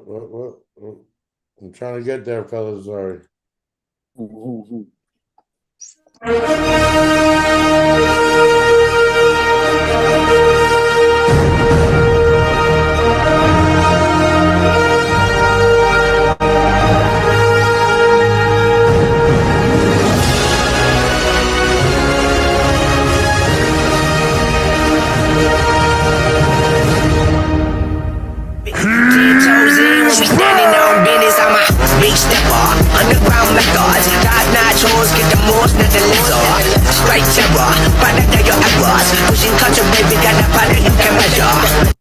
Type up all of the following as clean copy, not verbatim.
What? I'm trying to get there, fellas. Sorry. Big stepper, underground methods, top-notch hoes get the most of the lizard. Straight terror, better than your errors. Pushing culture, baby, got the power you can measure.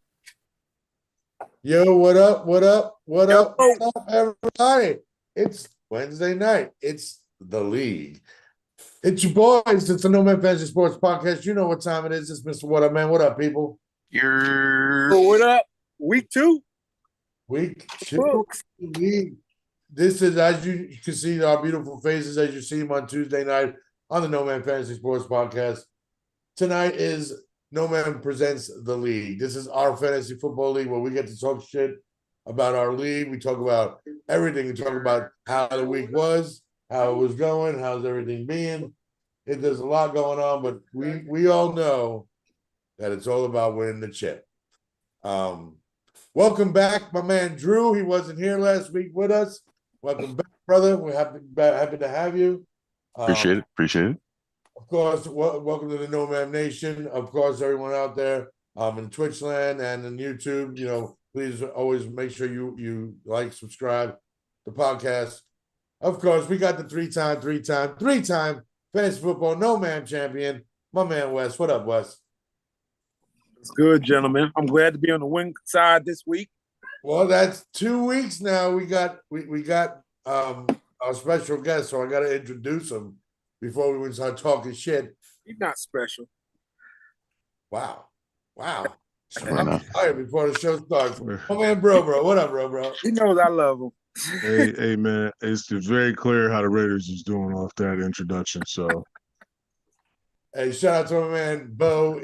Yo, what up? What up? What up? What up, everybody? It's Wednesday night. It's the league. It's your boys. It's the NoMaaM Fantasy Sports Podcast. You know what time it is. It's Mr. What Up, man. What up, people? What up? Week 2? Week 2. League. This is, as you can see, our beautiful faces as you see them on Tuesday night on the NoMaaM Fantasy Sports Podcast. Tonight is NoMaaM Presents the League. This is our fantasy football league where we get to talk shit about our league. We talk about everything. We talk about how the week was, how it was going, how's everything being. There's a lot going on, but we all know that it's all about winning the chip. Welcome back, my man Drew. He wasn't here last week with us. Welcome back, brother. We're happy to have you. Appreciate it. Of course, welcome to the NoMaaM Nation. Of course, everyone out there in Twitch land and in YouTube, please always make sure you like, subscribe the podcast. Of course, we got the three-time fantasy football NoMaaM champion, my man Wes. What up, Wes? It's good, gentlemen. I'm glad to be on the win side this week. Well, that's 2 weeks now. We got our special guest, so I got to introduce him before we start talking shit. He's not special. Wow. I'm tired before the show starts. Oh man, bro. What up, bro? He knows I love him. Hey, man. It's very clear how the Raiders is doing off that introduction. So, hey, shout out to my man Bo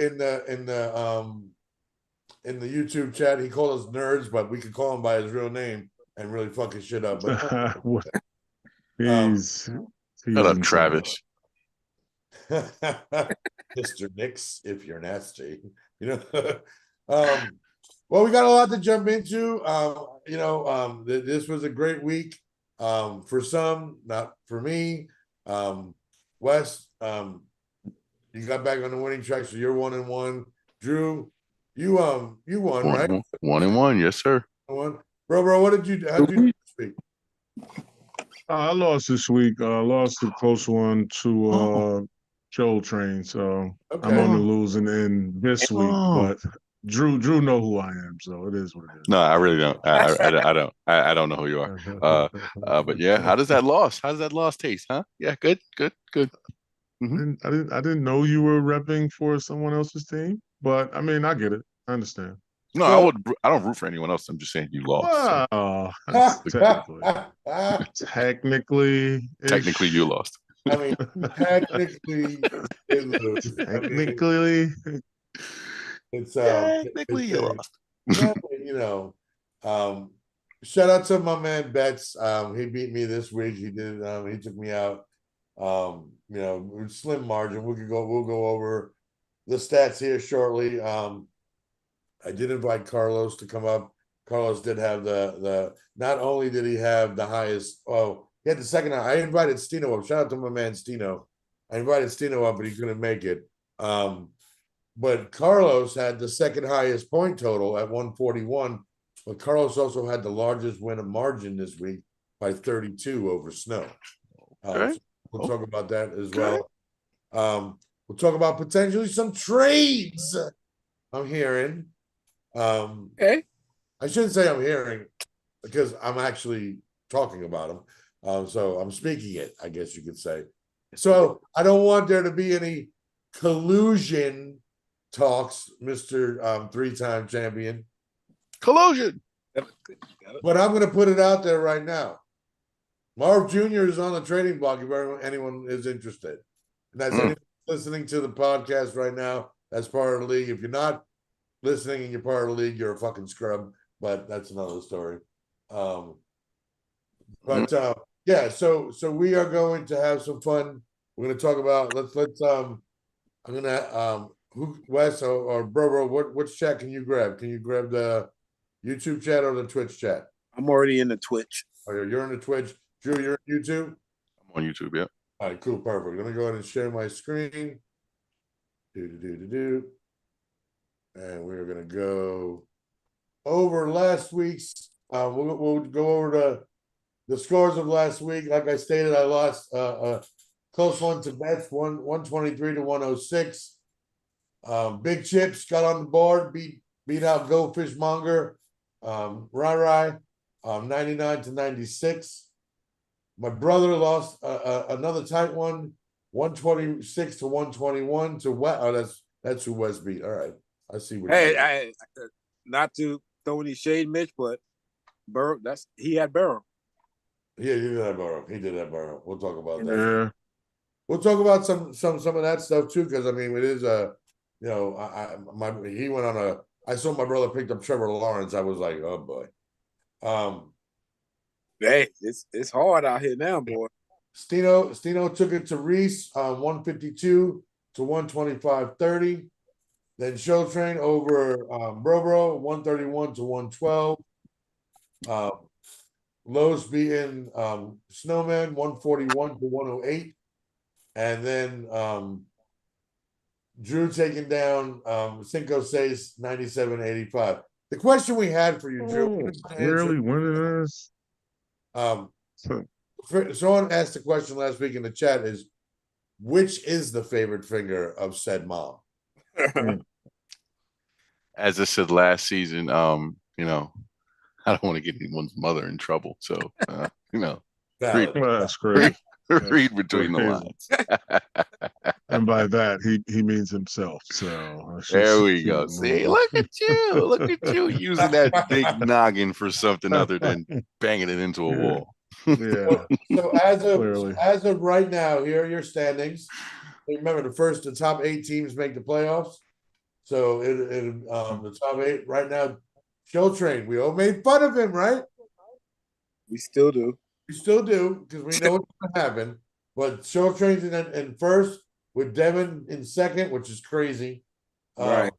in the YouTube chat. He called us nerds, but we could call him by his real name and really fuck his shit up. But he's shut up, Travis. Mr. Nix, if you're nasty, well, we got a lot to jump into. This was a great week for some, not for me. Wes, you got back on the winning track, so you're 1-1. Drew, you won, right? 1-1, yes, sir. Bro, how'd you do this week? I lost this week. I lost a close one to Joel Train, so okay. I'm on the losing end this week. But Drew know who I am, so it is what it is. No, I really don't. I don't. I don't know who you are. But yeah, how does that loss taste? Huh? Yeah, good. Mm-hmm. I didn't know you were repping for someone else's team, but I mean, I get it. I understand. No, I don't root for anyone else. I'm just saying you lost. Oh, technically, you lost. I mean, technically, you lost. Shout out to my man Betts. He beat me this week. He did. He took me out. Slim margin. We'll go over the stats here shortly. I did invite Carlos to come up. Carlos did have the not only did he have the highest, he had the second. I invited Stino up. Shout out to my man Stino. I invited Stino up, but he couldn't make it. But Carlos had the second highest point total at 141. But Carlos also had the largest win of margin this week by 32 over Snow. Okay. So we'll talk about that as well. We'll talk about potentially some trades I'm hearing. Okay. I shouldn't say I'm hearing because I'm actually talking about them. So I'm speaking it, I guess you could say. So I don't want there to be any collusion talks, Mr. Three-time champion. Collusion. But I'm going to put it out there right now. Marv Jr. is on the trading block if anyone is interested. And that's anyone listening to the podcast right now. That's part of the league. If you're not listening and you're part of the league, you're a fucking scrub. But that's another story. But yeah, so we are going to have some fun. We're gonna talk about let's I'm gonna who Wes or Bro, which chat can you grab? Can you grab the YouTube chat or the Twitch chat? I'm already in the Twitch. Oh, you're in the Twitch. Drew, you're in YouTube? I'm on YouTube, yeah. All right, cool, perfect. Let me go ahead and share my screen. And we're gonna go over last week's. We'll go over the scores of last week. Like I stated, I lost a close one to Bets, 123 to 106. Big Chips got on the board, beat out Go Fishmonger, Rai, 99 to 96. My brother lost another tight one, 126 to 121 to West. Oh, that's who West beat. All right, I see what. Hey, not to throw any shade, Mitch, but Burrow, he had Burrow. Yeah, he did that Burrow. He did that Burrow. We'll talk about that. Yeah. We'll talk about some of that stuff too, because I mean, it is he went on a. I saw my brother picked up Trevor Lawrence. I was like, oh boy. Hey, it's hard out here now, boy. Stino took it to Reese, 152 to 125.30. Then Show Train over Bro, 131 to 112. Lowe's beating Snowman, 141 to 108. And then Drew taking down Cinco Seis, 97.85. The question we had for you, Drew. Really winning this? Someone asked the question last week in the chat is, which is the favorite finger of said mom? As I said last season, you know, I don't want to get anyone's mother in trouble. So, you know, that's great. Read between the lines. And by that, he means himself. So there we go. See, look at you using that big noggin for something other than banging it into a wall. Yeah. So as of right now, here are your standings. Remember, the top 8 teams make the playoffs. So the top 8 right now. Show Train. We all made fun of him, right? We still do. We still do, because we know what's going to happen. But Show Train's in first, with Devin in second, which is crazy. Right.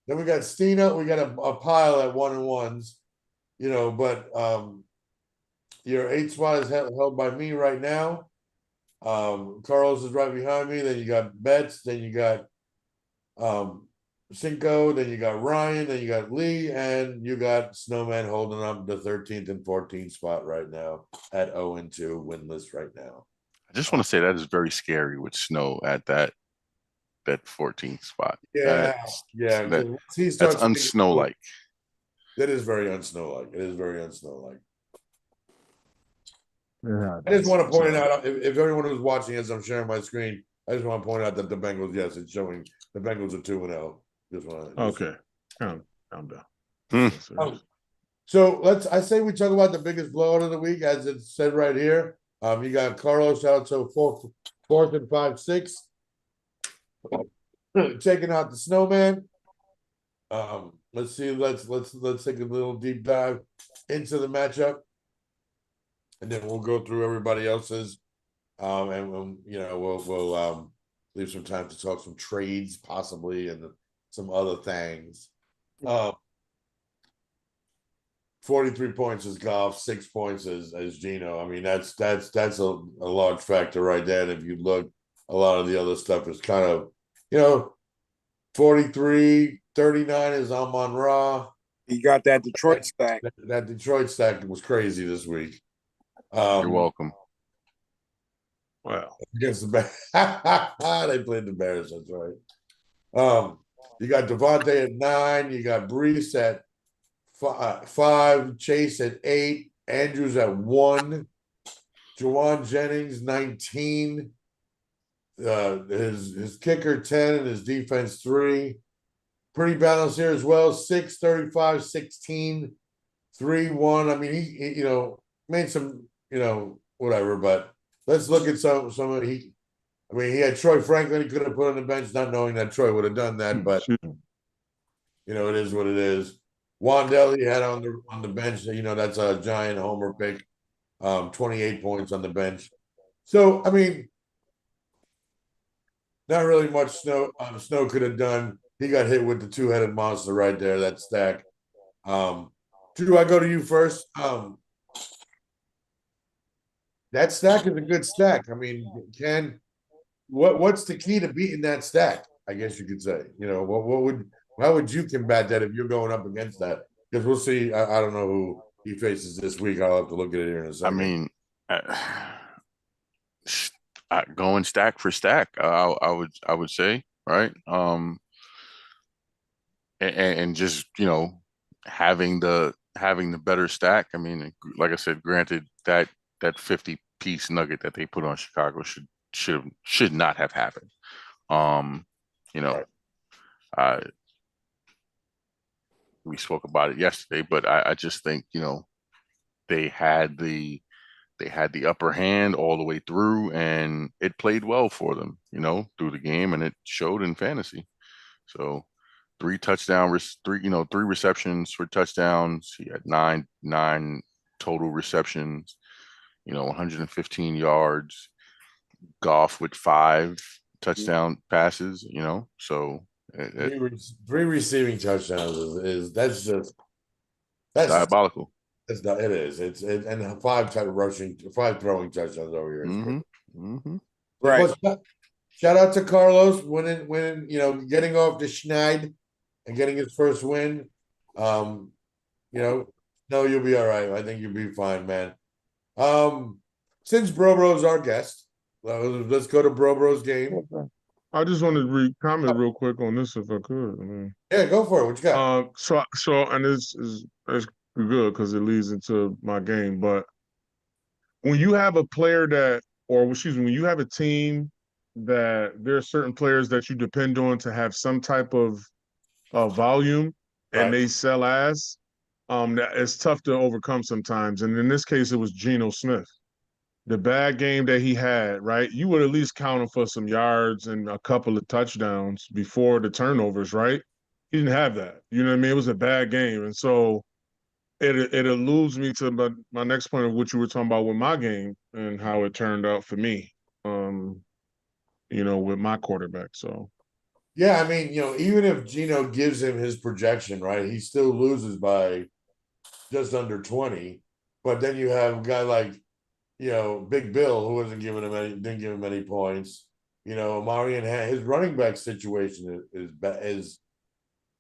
Then we got Stina. We got a pile at 1-1s, but your 8th spot is held by me right now. Carlos is right behind me. Then you got Betts. Then you got Cinco. Then you got Ryan. Then you got Lee. And you got Snowman holding up the 13th and 14th spot right now at 0-2, winless right now. I just want to say that is very scary with Snow at that 14th spot. Yeah. That's unsnow-like. That is very unsnow-like. It is very unsnow-like. Yeah, I just want to point out, if everyone who's watching as I'm sharing my screen, I just want to point out that the Bengals, yes, it's showing the Bengals are 2-0. Okay. Calm down. So I say we talk about the biggest blowout of the week, as it's said right here. You got Carlos out to 4th and 5-6. Taking out the Snowman. Let's see. Let's take a little deep dive into the matchup, and then we'll go through everybody else's. And we'll leave some time to talk some trades possibly and some other things. 43 points is Goff, 6 points as Gino. I mean, that's a large factor right there. And if you look, a lot of the other stuff is kind of, 43, 39 is Amon Ra. He got that Detroit stack. That Detroit stack was crazy this week. You're welcome. Wow. Against the Bears. They played the Bears, that's right. You got Devontae at 9, you got Brees at 5, Chase at 8, Andrews at 1, Jawan Jennings 19, his kicker 10, and his defense 3. Pretty balanced here as well. 6, 35, 16, 3, 1. I mean, he made some, whatever, but let's look at some of he had Troy Franklin he could have put on the bench, not knowing that Troy would have done that, but it is what it is. Wandell he had on the bench. You know, that's a giant homer pick. 28 points on the bench. So I mean, not really much Snow could have done. He got hit with the two-headed monster right there, that stack. Drew, I go to you first. That stack is a good stack. I mean, what's the key to beating that stack? I guess you could say. You know, what would how would you combat that if you're going up against that? Because we'll see. I don't know who he faces this week. I'll have to look at it here in a I second. mean, going stack for stack, I would say, right? And just having the better stack. I mean, like I said, granted that 50-piece nugget that they put on Chicago should not have happened. You know, Right. we spoke about it yesterday, but I just think they had the upper hand all the way through, and it played well for them, through the game, and it showed in fantasy. So three receptions for touchdowns. He had nine total receptions, 115 yards. Goff with 5 touchdown passes, so Three receiving touchdowns is that's just it's that's diabolical. it's not it is and 5 throwing touchdowns over here. It's great. Right. Plus, shout out to Carlos winning, getting off the schneid and getting his first win. No, you'll be all right. I think you'll be fine, man. Since Bro Bro's our guest, let's go to Bro Bro's game. I just wanted to comment real quick on this if I could. I mean, Yeah, go for it. What you got? And it's good because it leads into my game. But when you have a player when you have a team that there are certain players that you depend on to have some type of volume, and Right. they sell ass, it's tough to overcome sometimes. And in this case, it was Geno Smith. The bad game that he had, right? You would at least count him for some yards and a couple of touchdowns before the turnovers, right? He didn't have that. You know what I mean? It was a bad game. And so it alludes me to my next point of what you were talking about with my game and how it turned out for me, with my quarterback. So Yeah, I mean, even if Gino gives him his projection, right, he still loses by just under 20. But then you have a guy like, Big Bill, who didn't give him any points. Marion his running back situation is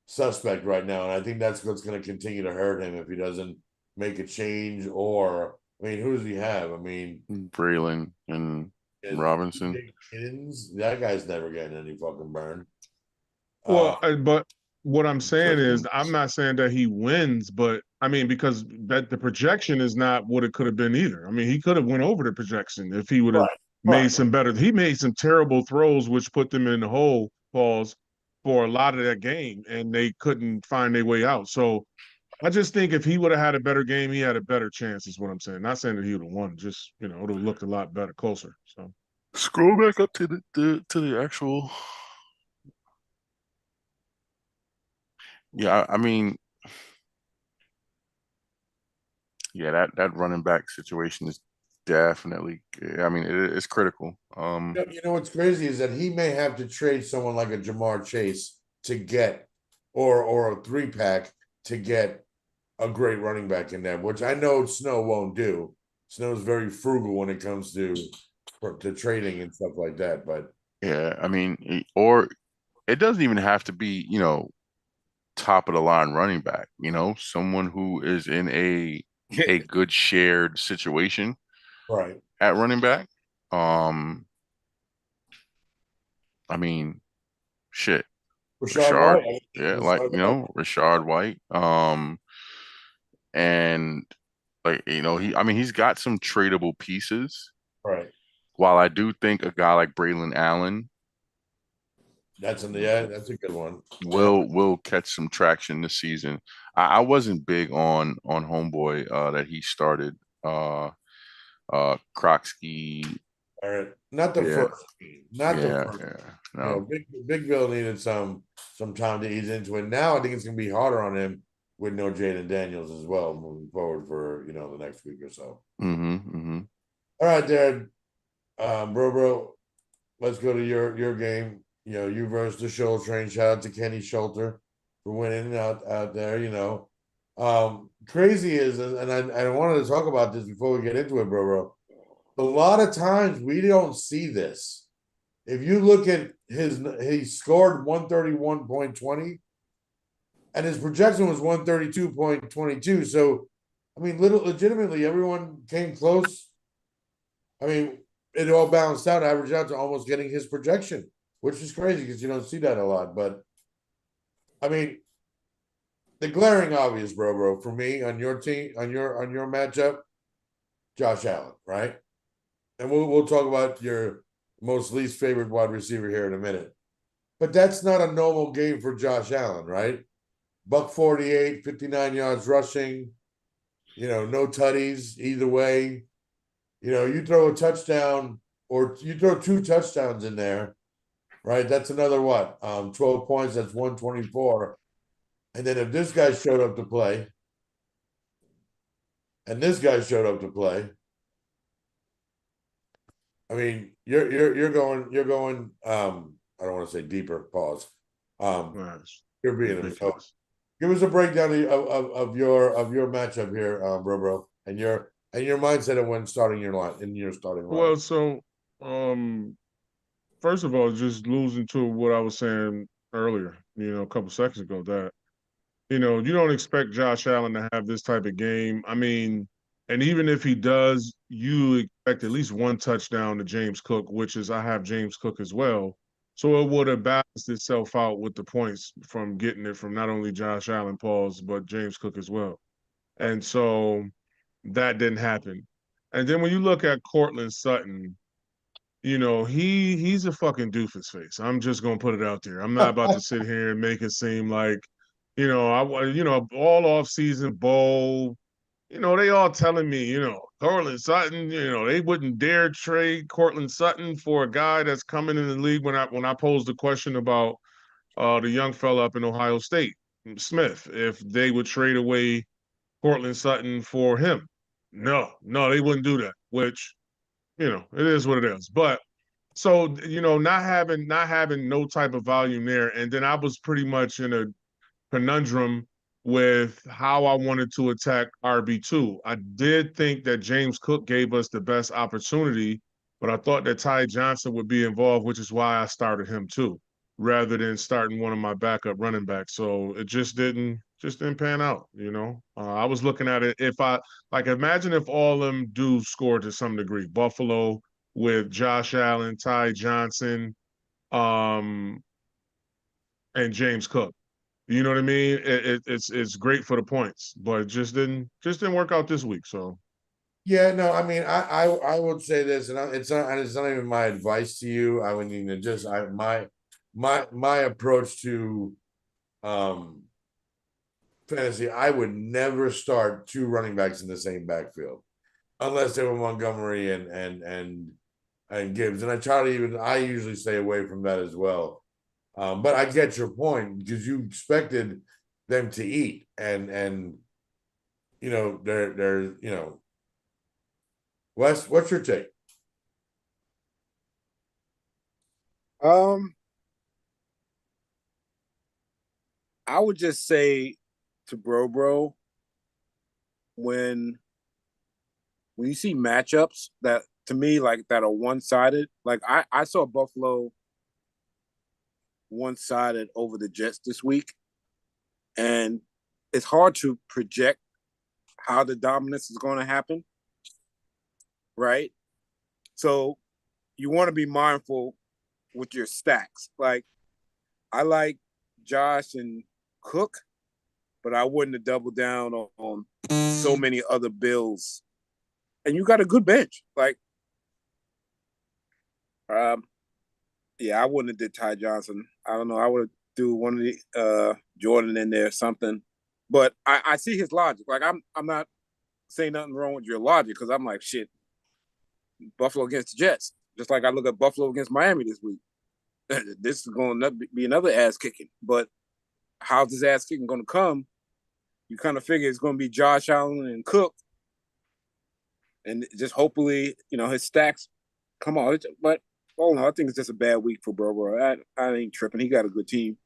suspect right now, and I think that's what's going to continue to hurt him if he doesn't make a change. Or, I mean, who does he have? I mean, Braylon and Robinson. That guy's never getting any fucking burn. But what I'm saying is, I'm not saying that he wins, but I mean, because that the projection is not what it could have been either. I mean, he could have went over the projection if he would have made some better. He made some terrible throws, which put them in the hole, Pauls, for a lot of that game, and they couldn't find their way out. So I just think if he would have had a better game, he had a better chance, is what I'm saying. Not saying that he would have won, just, it would have looked a lot better, closer. So Scroll back up to the actual. Yeah, I mean, yeah, that running back situation is definitely. I mean, it's critical. What's crazy is that he may have to trade someone like a Jamar Chase to get, or a 3-pack to get a great running back in there, which I know Snow won't do. Snow's very frugal when it comes to trading and stuff like that. But yeah, I mean, or it doesn't even have to be, top of the line running back. Someone who is in a good shared situation, right, at running back. I mean, shit. Rashard White. Yeah, like Rashard White. And like he's got some tradable pieces. Right. While I do think a guy like Braylon Allen That's a good one. Will catch some traction this season. I wasn't big on Homeboy that he started. Krotsky. All right, not the first game, not the first. No. Big Bill needed some time to ease into it. Now I think it's gonna be harder on him with no Jaden Daniels as well moving forward for the next week or so. All right, Darren, bro, let's go to your game. You versus the Shoal Train. Shout out to Kenny Schulter for winning out there. Crazy is, and I wanted to talk about this before we get into it, bro. A lot of times we don't see this. If you look at he scored 131.20 and his projection was 132.22. So, I mean, legitimately, everyone came close. I mean, it all balanced out, averaged out to almost getting his projection, which is crazy because you don't see that a lot. But, I mean, the glaring obvious, bro, for me on your team, on your matchup, Josh Allen, right? And we'll talk about your most least favorite wide receiver here in a minute. But that's not a normal game for Josh Allen, right? Buck 48, 59 yards rushing, no tutties either way. You throw a touchdown or you throw 2 touchdowns in there, right? That's another what? 12 points, that's 124. And then if this guy showed up to play, and this guy showed up to play, I mean, you're going I don't want to say deeper, pause. You're being ridiculous. Give us a breakdown of your matchup here, bro, and your mindset of when starting your line in your starting line. Well, so first of all, just losing to what I was saying earlier, a couple seconds ago, that you don't expect Josh Allen to have this type of game. I mean, and even if he does, you expect at least 1 touchdown to James Cook, which is I have James Cook as well. So it would have balanced itself out with the points from getting it from not only Josh Allen, Pauls, but James Cook as well. And so that didn't happen. And then when you look at Cortland Sutton, he's a fucking doofus face. I'm just gonna put it out there. I'm not about to sit here and make it seem like, all off season bowl. They all telling me, Cortland Sutton, they wouldn't dare trade Cortland Sutton for a guy that's coming in the league. When I posed the question about the young fella up in Ohio State, Smith, if they would trade away Cortland Sutton for him. No, they wouldn't do that, which, it is what it is. But so, not having no type of volume there. And then I was pretty much in a conundrum with how I wanted to attack RB2. I did think that James Cook gave us the best opportunity, but I thought that Ty Johnson would be involved, which is why I started him too, rather than starting one of my backup running backs. So it just didn't pan out, I was looking at it, imagine if all of them do score to some degree. Buffalo with Josh Allen, Ty Johnson, and James Cook. You know what I mean? It's great for the points, but it just didn't work out this week. So yeah, no, I mean, I would say this, and it's not even my advice to you. I would need to just my approach to fantasy. I would never start 2 running backs in the same backfield unless they were Montgomery and Gibbs, and I usually stay away from that as well. But I get your point because you expected them to eat, and they're Wes, what's your take? I would just say to bro, when you see matchups that to me that are one-sided, I saw Buffalo one-sided over the Jets this week, and it's hard to project how the dominance is going to happen, right? So you want to be mindful with your stacks. I like Josh and Cook, but I wouldn't have doubled down on so many other Bills. And you got a good bench. Yeah, I wouldn't have did Ty Johnson. I don't know. I would do one of the Jordan in there, something. But I see his logic. I'm not saying nothing wrong with your logic because I'm like, shit, Buffalo against the Jets. Just like I look at Buffalo against Miami this week. This is going to be another ass kicking. But how's this ass kicking going to come you kind of figure it's going to be Josh Allen and Cook, and just hopefully, his stacks come on. But no, I think it's just a bad week for Bro. I ain't tripping. He got a good team.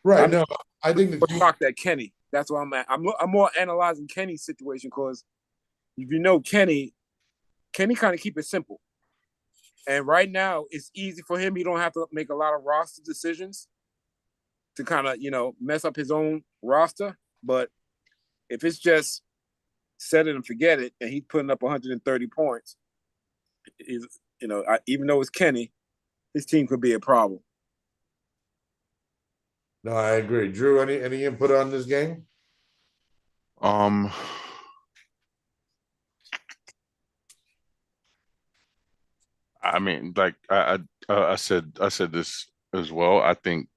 Right. No, I think the shocked at Kenny. That's why I'm at. I'm more analyzing Kenny's situation because if you know Kenny kind of keep it simple. And right now, it's easy for him. He don't have to make a lot of roster decisions to kind of, mess up his own roster. But if it's just set it and forget it, and he's putting up 130 points, even though it's Kenny, his team could be a problem. No, I agree. Drew, any input on this game? I mean, like I said this as well. I think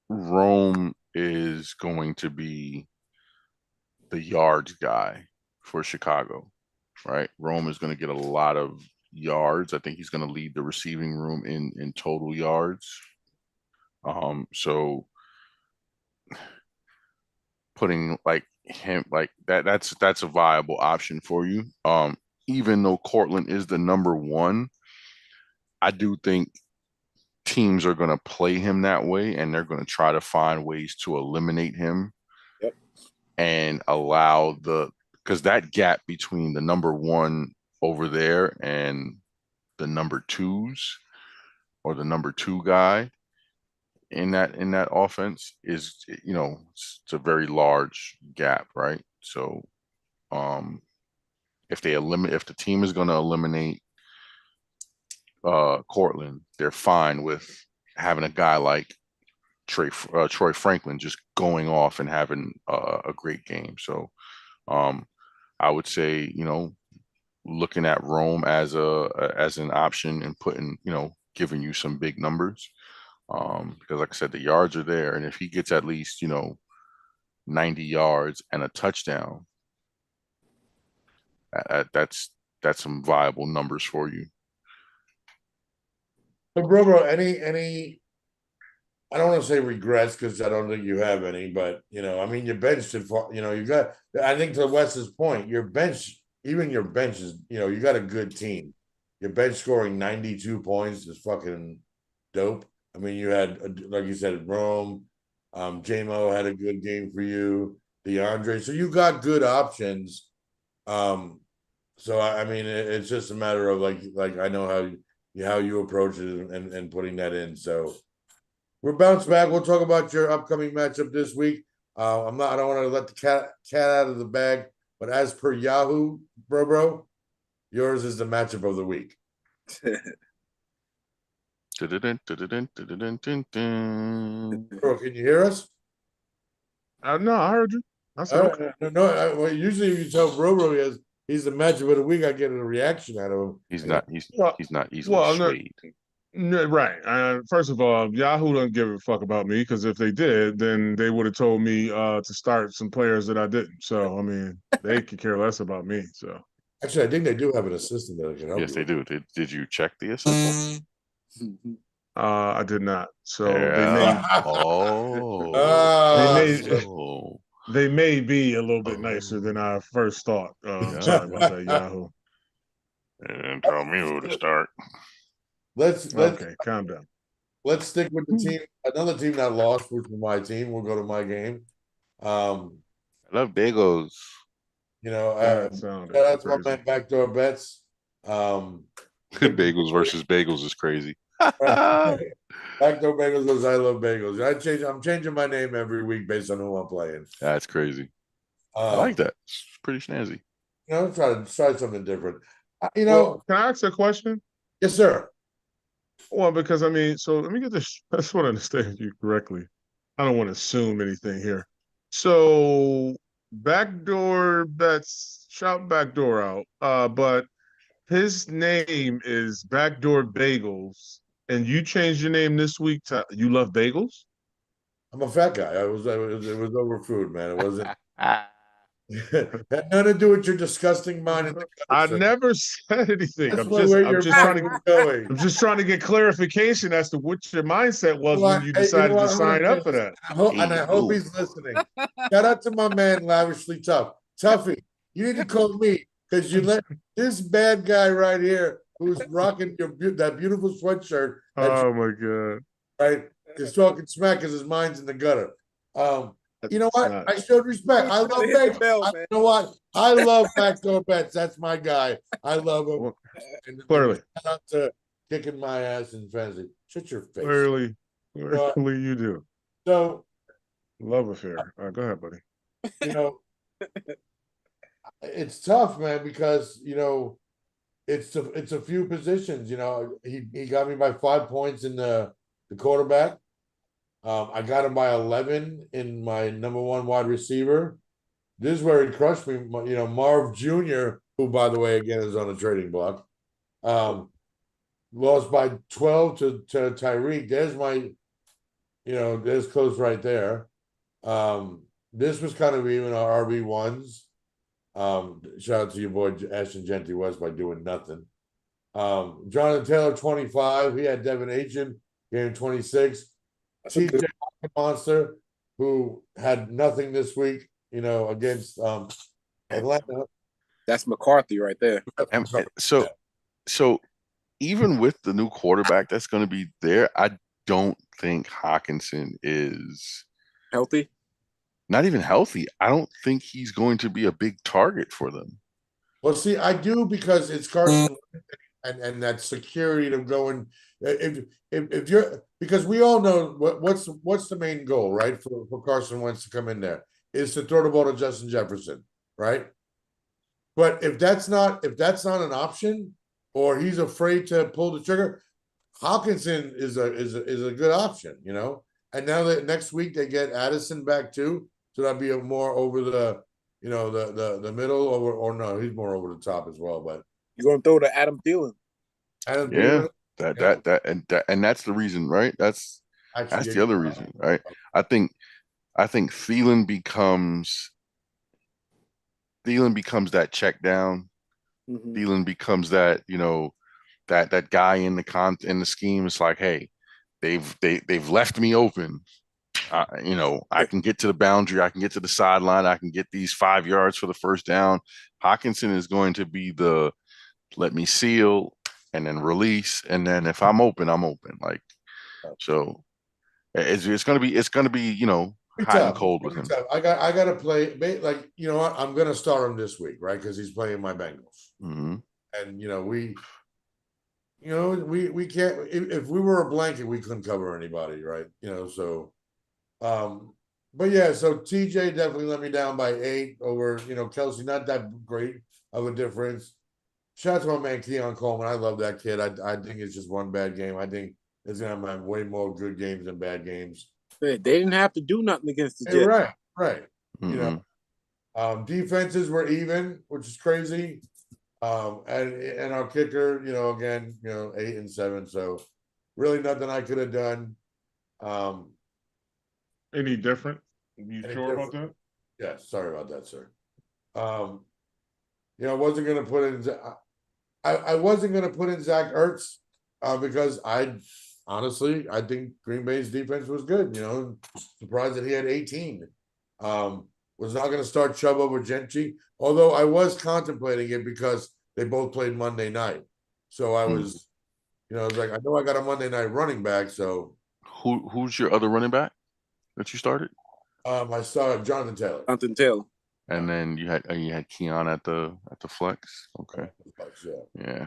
Rome is going to be the yards guy for Chicago, right? Rome is going to get a lot of yards. I think he's going to lead the receiving room in total yards. So putting like him like that's a viable option for you. Even though Cortland is the number one, I do think teams are going to play him that way, and they're going to try to find ways to eliminate him. Yep. And allow because that gap between the number one over there and the number twos or the number two guy in that offense is, it's a very large gap, right? So if the team is going to eliminate Cortland, they're fine with having a guy like Troy Franklin just going off and having a great game. So I would say, looking at Rome as an option and putting, giving you some big numbers. Because like I said, the yards are there. And if he gets at least, 90 yards and a touchdown, that's some viable numbers for you. So, bro, any I don't want to say regrets because I don't think you have any, but I mean, your bench should fall. You got. I think to Wes's point, your bench, even your bench is, you got a good team. Your bench scoring 92 points is fucking dope. I mean, you had, like you said, Rome, J-Mo had a good game for you, DeAndre. So you got good options. So I mean, it's just a matter of like I know how you approach it and putting that in. So we're bounced back. We'll talk about your upcoming matchup this week. I don't want to let the cat out of the bag, but as per Yahoo, bro, yours is the matchup of the week. Bro, can you hear us? No, I heard you. I said, well, usually if you tell Bro he's the matchup of the week, I get a reaction out of him. He's not easily swayed. No, right. First of all, Yahoo doesn't give a fuck about me, because if they did, then they would have told me to start some players that I didn't. So I mean, they could care less about me. So actually, I think they do have an assistant that can help. Yes, they do. Did you check the assistant? I did not. So they may be a little bit nicer than I first thought. Sorry about that, Yahoo. And tell me who to start. Let's calm down. Let's stick with the team. Another team that lost, which was my team. We'll go to my game. I love bagels. Shout out to my man Backdoor Bets. Bagels versus bagels is crazy. Backdoor Bagels versus I Love Bagels. I'm changing my name every week based on who I'm playing. That's crazy. I like that. It's pretty snazzy. Try something different. Can I ask a question? Yes, sir. Well, because I mean, so let me get this. I just want to understand you correctly. I don't want to assume anything here. So Backdoor Bets, shout Backdoor out. But his name is Backdoor Bagels, and you changed your name this week to You Love Bagels? I'm a fat guy. It was over food, man. It wasn't. Had nothing to do with your disgusting mind. I never said anything. That's I'm where I'm your just trying mind to was going. I'm just trying to get clarification as to what your mindset was Well, when you hey, you know decided what? to I'm gonna sign say up for this. that. And I hope he's listening. Shout out to my man, Lavishly Tough. Tuffy, you need to call me because you let this bad guy right here who's rocking that beautiful sweatshirt that Oh my god. right is talking smack because his mind's in the gutter. You know It's what? not. I showed respect. I love Hit the Baker. bell, You man. know what? I love backdoor bets. That's my guy. I love him. Well, And clearly. shout out to kicking my ass in fantasy. Shut your face. Clearly Uh, you do. So, Love affair. Go ahead, buddy. you know, it's tough, man, because it's a few positions. He got me by 5 points in the quarterback. I got him by 11 in my number one wide receiver. This is where he crushed me. Marv Jr., who by the way again is on a trading block, lost by 12 to Tyreek. There's there's close right there. This was kind of even our RB1s. Shout out to your boy Ashton Genty West by doing nothing. Jonathan Taylor 25. He had Devin Achin game 26. TJ Monster, who had nothing this week, against Atlanta. That's McCarthy right there. And so even with the new quarterback that's going to be there, I don't think Hawkinson is Healthy? not even healthy. I don't think he's going to be a big target for them. Well, see, I do because it's Carson and that security of going. If you're because we all know what's the main goal, right? For Carson Wentz to come in there is to throw the ball to Justin Jefferson, right? But if that's not an option, or he's afraid to pull the trigger, Hawkinson is a good option, And now that next week they get Addison back too, so that'd be a more over the the middle or no, he's more over the top as well. But you're gonna throw to Adam Thielen. Adam Yeah, Thielen, and that's the reason, right? That's the other reason, right? I think Thielen becomes that check down. Mm-hmm. Thielen becomes that, that guy in the scheme. It's like, hey, they've left me open. I can get to the boundary, I can get to the sideline, I can get these 5 yards for the first down. Hawkinson is going to be the let me seal and then release, and then if I'm open, I'm open. Like, so it's gonna be hot and cold with him. I got to play like what, I'm gonna start him this week, right? Because he's playing my Bengals, Mm-hmm. and we can't if we were a blanket we couldn't cover anybody, right? So but yeah, so TJ definitely let me down by 8 over Kelsey, not that great of a difference. Shout out to my man Keon Coleman. I love that kid. I think it's just one bad game. I think it's gonna have way more good games than bad games. They didn't have to do nothing against the Jets. Right. Mm-hmm. Defenses were even, which is crazy. And our kicker, again, 8 and 7. So really nothing I could have done. Any different? You sure about that? Yeah, sorry about that, sir. I wasn't gonna put in I wasn't gonna put in Zach Ertz because I think Green Bay's defense was good, surprised that he had 18. Was not gonna start Chubb over Gentry, although I was contemplating it because they both played Monday night. So I was, I was like, I know I got a Monday night running back, so who's your other running back that you started? I saw Jonathan Taylor. And then you had Keon at the flex. Okay. Yeah.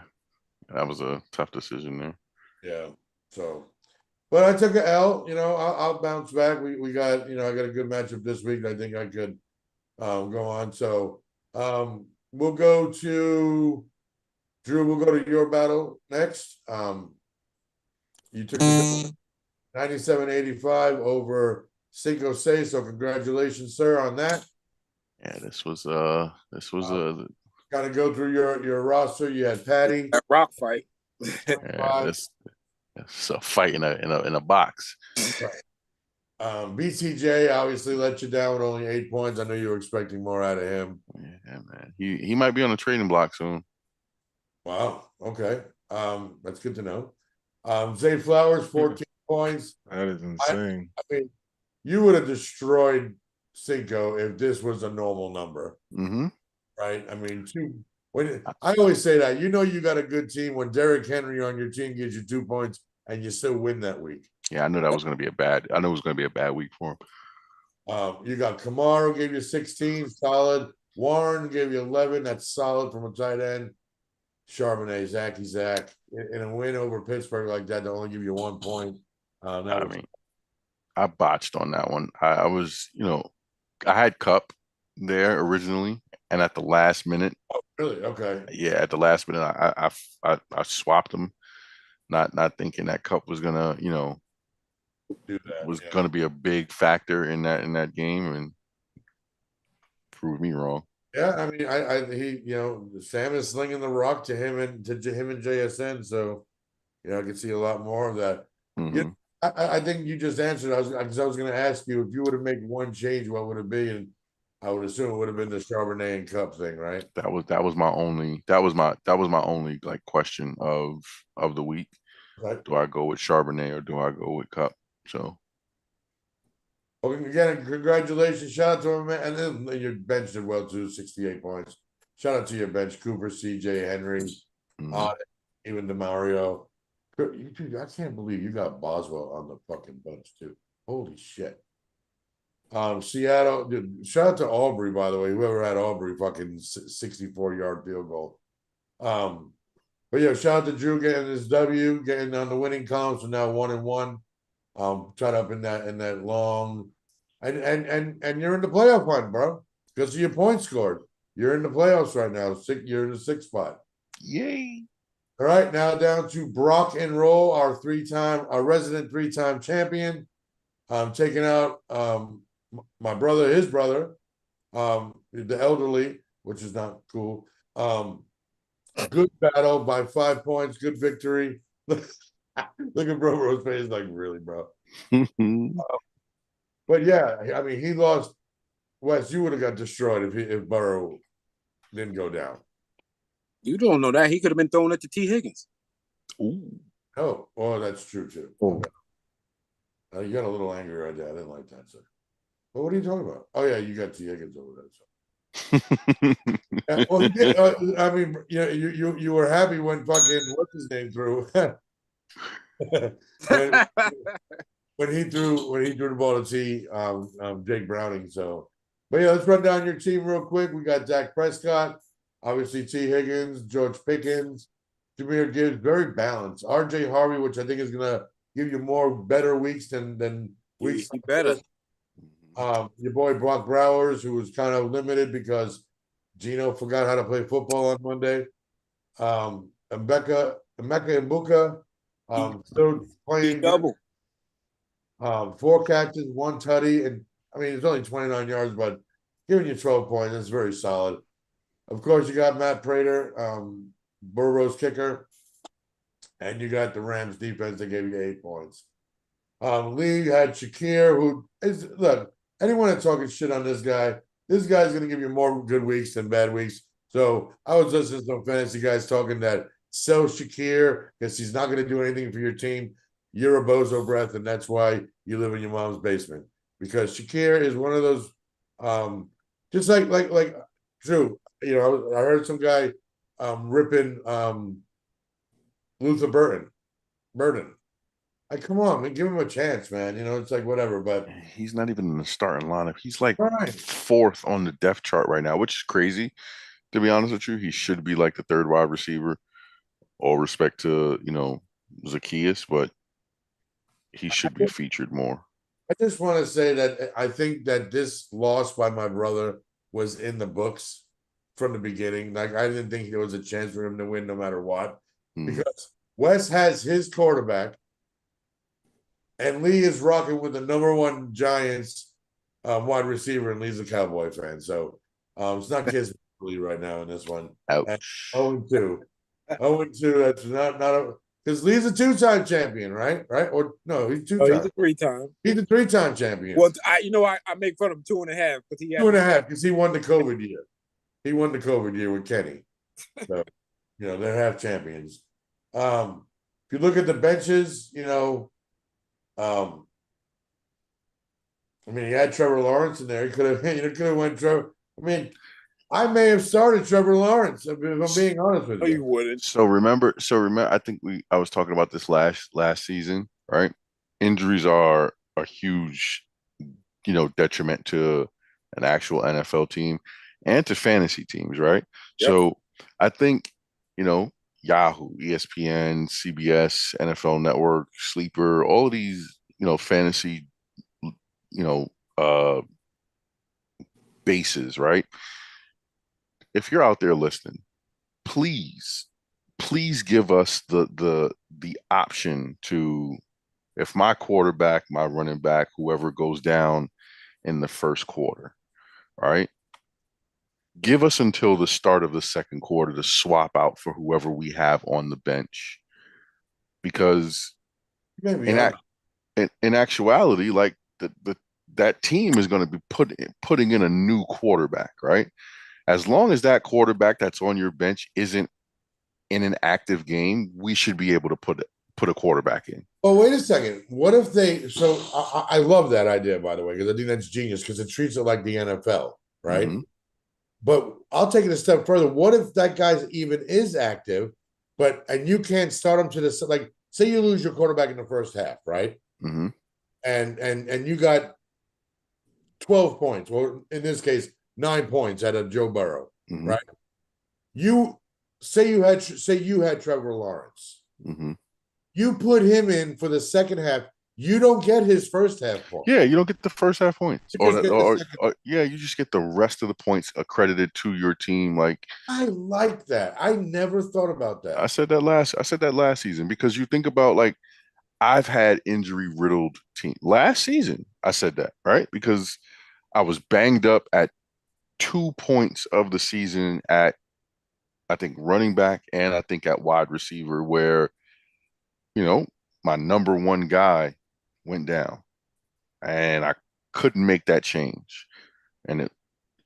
That was a tough decision there. Yeah. So, but I took an L. I'll bounce back. We got I got a good matchup this week. I think I could go on. So we'll go to Drew. We'll go to your battle next. You took the 97-85 over Cinco Seis. So congratulations, sir, on that. Yeah, this was got to go through your roster. You had Patty. That rock fight. Yeah, it's a fight in a box. Right. BCJ obviously let you down with only 8 points. I know you were expecting more out of him. Yeah, man. He might be on the trading block soon. Wow. Okay. That's good to know. Zay Flowers, 14 points. That is insane. I mean, you would have destroyed Cinco if this was a normal number, right? I mean, I always say that you got a good team when Derrick Henry on your team gives you 2 points and you still win that week. Yeah, I knew that was going to be a bad. I knew it was going to be a bad week for him. You got Kamara gave you 16, solid. Warren gave you 11, that's solid from a tight end. Charbonnet, Zach, in a win over Pittsburgh like that, they only give you 1 point. I botched on that one. I was, I had Cup there originally, and at the last minute. Oh, really? Okay. Yeah, at the last minute, I swapped them, not thinking that Cup was gonna, do that. Was gonna be a big factor in that game, and proved me wrong. Yeah, I mean, he, Sam is slinging the rock to him and JSN, so I can see a lot more of that. I think you just answered. I was going to ask you if you would have made one change, what would it be? And I would assume it would have been the Charbonnet and Cup thing, right? That was my only like question of the week. Right. Do I go with Charbonnet or do I go with Cup? So. Well, again, congratulations. Shout out to him, man. And then your bench did well too, 68 points. Shout out to your bench, Cooper, CJ, Henry, even DeMario. I can't believe you got Boswell on the fucking bench too. Holy shit. Seattle, dude, shout out to Aubrey, by the way. Whoever had Aubrey fucking 64-yard field goal. But yeah, shout out to Drew getting his W, getting on the winning column, so now 1-1. Tied up in that long, and you're in the playoff hunt, bro, because of your points scored. You're in the playoffs right now. You're in the 6th spot. Yay! All right, now down to Brock and Roll, our resident 3-time champion. Taking out my brother, his brother, the elderly, which is not cool. Good battle by 5 points. Good victory. Look at Bro's face, like, really, bro. But yeah, I mean, he lost. Wes, you would have got destroyed if Burrow didn't go down. You don't know that. He could have been thrown at the T. Higgins. Ooh. Oh, that's true too. Oh. You got a little angry right there. I didn't like that, sir. But what are you talking about? Oh yeah, you got T. Higgins over there. So. Well, I mean, you were happy when fucking what's his name threw. when he threw the ball to T, Jake Browning. So, but yeah, let's run down your team real quick. We got Dak Prescott, obviously T. Higgins, George Pickens, Jahmyr Gibbs, very balanced. RJ Harvey, which I think is gonna give you better weeks than weeks. Better. Your boy Brock Browers, who was kind of limited because Gino forgot how to play football on Monday. Emeka Ibuka, still playing double. 4 catches, 1 tutty, and I mean it's only 29 yards, but giving you 12 points, that's very solid. Of course, you got Matt Prater, Burrow's kicker, and you got the Rams defense that gave you 8 points. Lee had Shakir, who is anyone that's talking shit on this guy's going to give you more good weeks than bad weeks. So I was listening to some fantasy guys talking that sell Shakir because he's not going to do anything for your team. You're a bozo breath, and that's why you live in your mom's basement. Because Shakir is one of those, just like Drew. I heard some guy ripping Luther Burden. Like, come on, man, give him a chance, man. It's like whatever, but he's not even in the starting lineup. He's like 4th on the depth chart right now, which is crazy. To be honest with you, he should be like the 3rd wide receiver. All respect to Zacchaeus, but he should be featured more. I just want to say that I think that this loss by my brother was in the books from the beginning. Like, I didn't think there was a chance for him to win no matter what, because Wes has his quarterback, and Lee is rocking with the #1 Giants wide receiver, and Lee's a Cowboy fan. So it's not kids Lee right now in this one. Ouch. 0-2. 0-2. That's not Because Lee's a 2-time champion, right? Right? Or no, he's 2 Oh, times. he's a 3-time. He's a 3-time champion. Well, I make fun of him 2.5 because he had 2.5 because he won the COVID year. He won the COVID year with Kenny. So, they're half champions. If you look at the benches, I mean, he had Trevor Lawrence in there. He could have went Trevor. I mean, I may have started Trevor Lawrence if I'm being honest with No, you. you wouldn't. So remember, I think I was talking about this last season, right? Injuries are a huge, detriment to an actual NFL team and to fantasy teams, right? Yep. So I think, Yahoo, ESPN, CBS, NFL Network, Sleeper, all of these, fantasy, uh, bases, right? If you're out there listening, please give us the option to, if my quarterback, my running back, whoever goes down in the first quarter, all right, give us until the start of the second quarter to swap out for whoever we have on the bench, because in actuality, like that team is going to be putting in a new quarterback, right? As long as that quarterback that's on your bench isn't in an active game, we should be able to put a quarterback in. Oh, wait a second. What if they? So I love that idea, by the way, because I think that's genius because it treats it like the NFL, right? Mm-hmm. But I'll take it a step further. What if that guy even is active, and you can't start him to the, like, say you lose your quarterback in the first half, right? Mm-hmm. And you got 12 points, or in this case, 9 points out of Joe Burrow, Mm-hmm. right? You say you had Trevor Lawrence. Mm-hmm. You put him in for the second half. You don't get his first half points. Yeah, you don't get the first half points, You just get the rest of the points accredited to your team. Like, I like that. I never thought about that. I said that last season, because you think about, like, I've had injury riddled team last season. I said that, right? Because I was banged up at 2 points of the season at, I think, running back, and I think at wide receiver, where, my number one guy went down and I couldn't make that change. And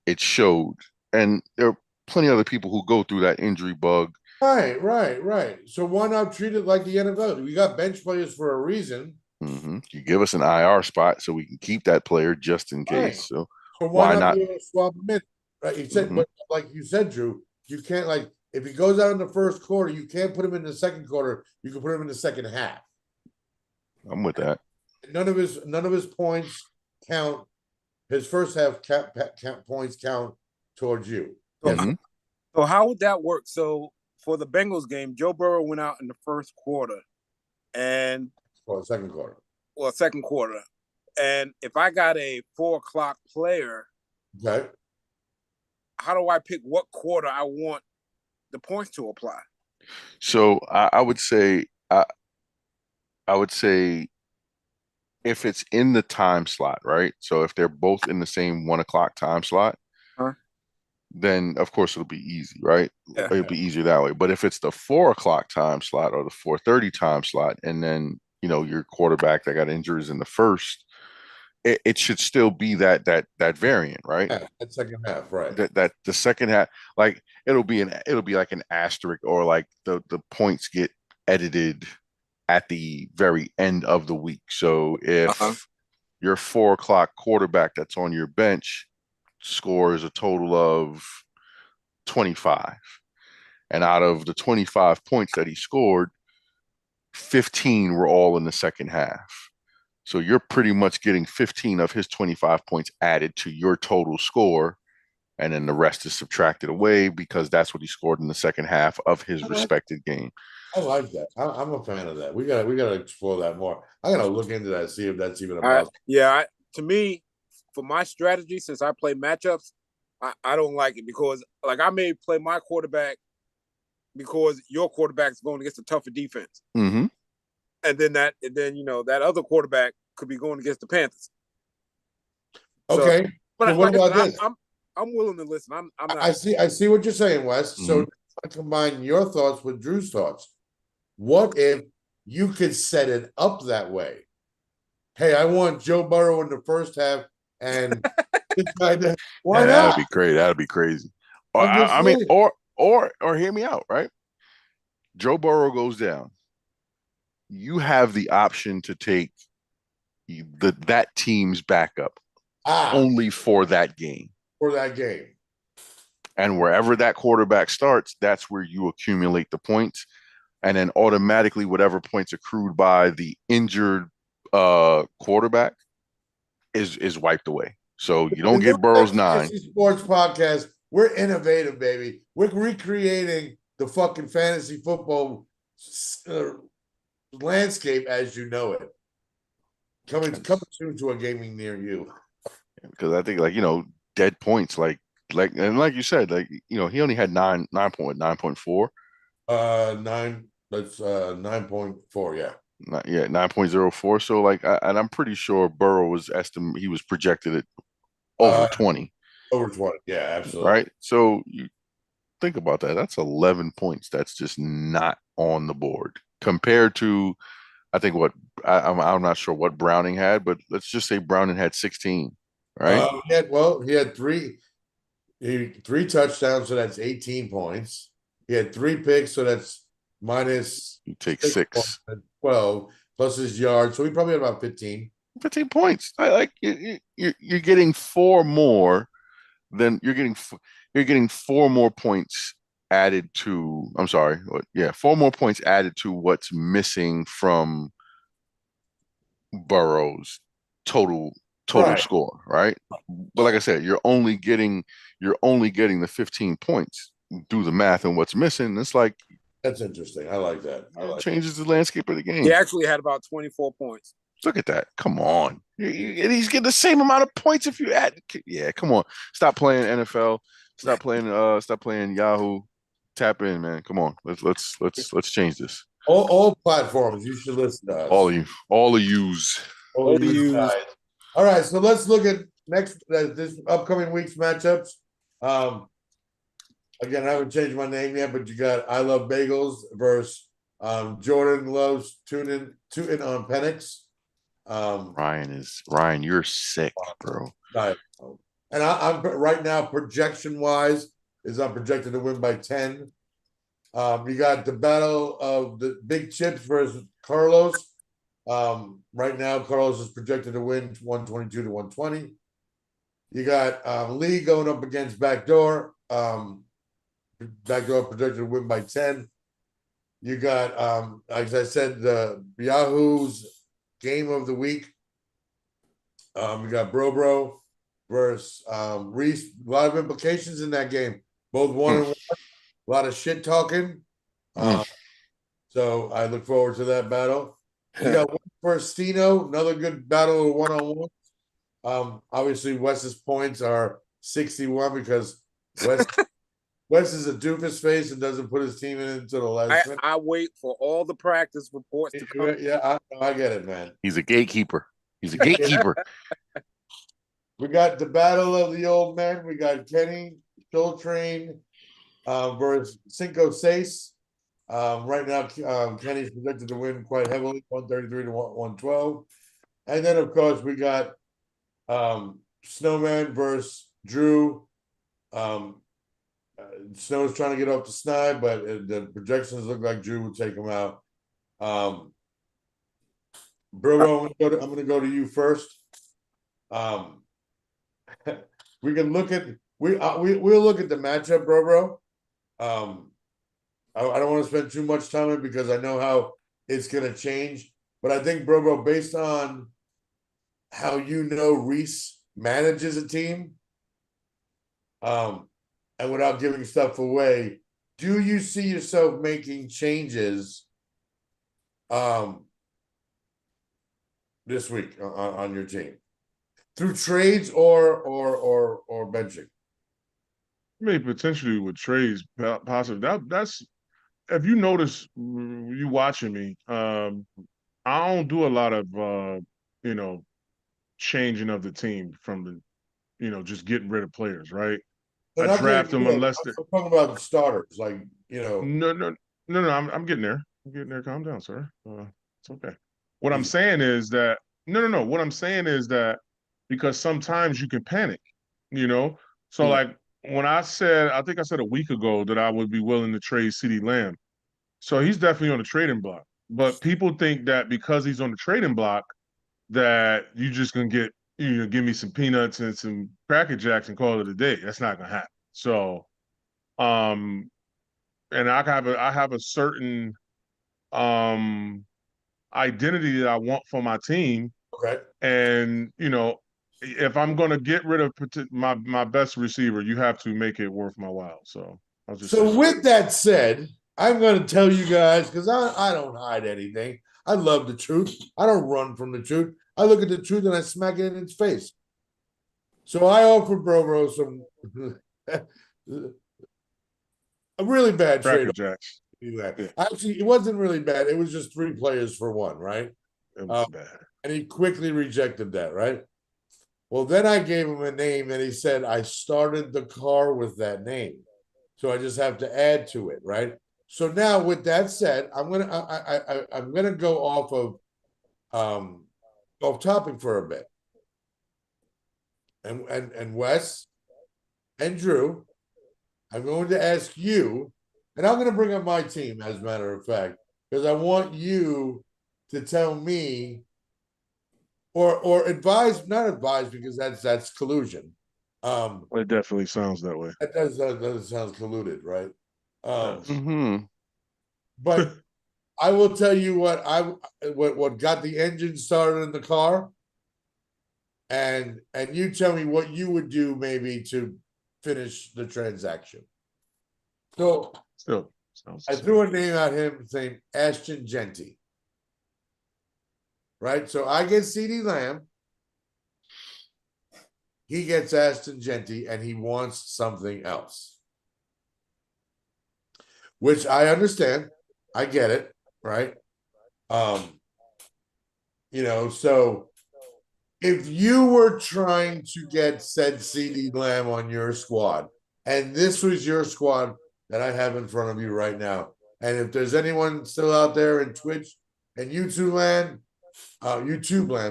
it showed. And there are plenty of other people who go through that injury bug. Right. So why not treat it like the NFL? We got bench players for a reason. Mm-hmm. You give us an IR spot so we can keep that player just in case. Right. So why not be able to swap him in? Right. You said, mm-hmm. But like you said, Drew, you can't, like, if he goes out in the first quarter, you can't put him in the second quarter. You can put him in the second half. I'm with that. None of his points count. His first half points count towards you. Mm-hmm. So how would that work? So for the Bengals game, Joe Burrow went out in the first quarter, and second quarter. Well, second quarter, and if I got a 4:00 player, okay, how do I pick what quarter I want the points to apply? So I would say if it's in the time slot, right? So if they're both in the same 1:00 time slot, then of course it'll be easy, right? Yeah. It'll be easier that way. But if it's the 4:00 time slot or the 4:30 time slot, and then your quarterback that got injuries in the first, it should still be that variant, right? Yeah, that second half, right? That the second half, like, it'll be like an asterisk, or like the points get edited at the very end of the week. So if your 4:00 quarterback that's on your bench scores a total of 25, and out of the 25 points that he scored, 15 were all in the second half. So you're pretty much getting 15 of his 25 points added to your total score, and then the rest is subtracted away because that's what he scored in the second half of his respected game. I like that. I'm a fan of that. We gotta explore that more. I gotta look into that, see if that's even a possibility. To me, for my strategy, since I play matchups, I don't like it, because, like, I may play my quarterback because your quarterback's going against a tougher defense. Mm-hmm. And then that other quarterback could be going against the Panthers. Okay. But what about this? I'm willing to listen. I'm not. I see what you're saying, Wes. Mm-hmm. So I combine your thoughts with Drew's thoughts. What if you could set it up that way? Hey, I want Joe Burrow in the first half, and why not? That'd be great. That'd be crazy. Or, I'm just I mean, saying. or hear me out, right? Joe Burrow goes down. You have the option to take that team's backup only for that game. For that game. And wherever that quarterback starts, that's where you accumulate the points. And then automatically whatever points accrued by the injured quarterback is wiped away. So you don't get Burrow's 9. Sports podcast. We're innovative, baby. We're recreating the fucking fantasy football landscape as you know it. Coming soon to a gaming near you. Because I think, like, dead points, like you said, like, he only had 9.4. 9. That's 9.4. Yeah. 9.04. So, like, and I'm pretty sure Burrow he was projected at over 20. Over 20. Yeah, absolutely. Right. So you think about that. That's 11 points. That's just not on the board compared to, I think I'm not sure what Browning had, but let's just say Browning had 16. Right. He had three touchdowns, so that's 18 points. He had 3 picks, so that's minus. You take 6. 12 plus his yards, so he probably had about 15. 15 points. Like you're getting 4 more than you're getting 4 more points added to. I'm sorry. 4 more points added to what's missing from Burrow's total score, right? But like I said, you're only getting the 15 points. Do the math on what's missing. It's like, that's interesting. I like that. Changes the landscape of the game. He actually had about 24 points. Look at that. Come on. And he's getting the same amount of points if you add. Yeah, come on. Stop playing NFL. Stop playing Yahoo. Tap in, man. Come on. Let's change this. All platforms, you should listen to us. All of yous. All right, so let's look at this upcoming week's matchups. Again, I haven't changed my name yet, but you got I Love Bagels versus Jordan loves tuning on Penix. Ryan, you're sick, bro. And I'm right now, projection wise, I'm projected to win by 10. You got the battle of the big chips versus Carlos. Right now, Carlos is projected to win 122 to 120. You got Lee going up against Backdoor. Backdoor projected to win by 10. You got, as I said, the Yahoo's game of the week. We got Bro versus Reese. A lot of implications in that game. Both 1-1. A lot of shit talking. So I look forward to that battle. You got Wes versus Stino, another good battle of 1-on-1. Obviously, Wes's points are 61 because Wes is a doofus face and doesn't put his team in until the last minute. I wait for all the practice reports to come. Yeah, I get it, man. He's a gatekeeper. We got the battle of the old men. We got Kenny Soul Train versus Cinco Seis. Right now, Kenny's projected to win quite heavily, 133 to 112. And then, of course, we got Snowman versus Drew. Snow's trying to get off the snide, but the projections look like Drew will take him out. Bro, I'm going to go to you first. We can look at we'll look at the matchup, bro. I don't want to spend too much time on it because I know how it's going to change. But I think, bro, based on how Reese manages a team, and without giving stuff away, do you see yourself making changes this week on your team through trades or benching? I mean, potentially with trades, possibly. That's if you notice, you watching me. I don't do a lot of changing of the team from the just getting rid of players, right? I draft them unless they're talking about the starters, like No, I'm getting there. I'm getting there. Calm down, sir. It's okay. What I'm saying is that no. What I'm saying is that because sometimes you can panic, you know. So like when I think I said a week ago that I would be willing to trade CeeDee Lamb. So he's definitely on the trading block. But people think that because he's on the trading block, that you just gonna give me some peanuts and some Cracker Jacks and call it a day. That's not gonna happen. So, and I have a certain identity that I want for my team. Okay. And if I'm gonna get rid of my best receiver, you have to make it worth my while. So I'll just So with that said, I'm going to tell you guys because I don't hide anything. I love the truth. I don't run from the truth. I look at the truth and I smack it in its face. So I offered Bro some a really bad Cracker trade. Jacks. Yeah. Actually, it wasn't really bad. It was just 3 players for 1, right? It was bad. And he quickly rejected that, right? Well, then I gave him a name and he said, I started the car with that name. So I just have to add to it, right? So now with that said, I'm gonna go off topic for a bit. And Wes and Drew, I'm going to ask you, and I'm gonna bring up my team as a matter of fact, because I want you to tell me or advise, not advise because that's collusion. It definitely sounds that way. That doesn't sound colluded, right? Mm-hmm. But I will tell you what got the engine started in the car, and you tell me what you would do maybe to finish the transaction. So Still sounds I threw a name at him saying Ashton Genty. Right? So I get CeeDee Lamb. He gets Ashton Genty and he wants something else. Which I understand. I get it, right? So if you were trying to get said CeeDee Lamb on your squad, and this was your squad that I have in front of you right now, and if there's anyone still out there in Twitch and YouTube land,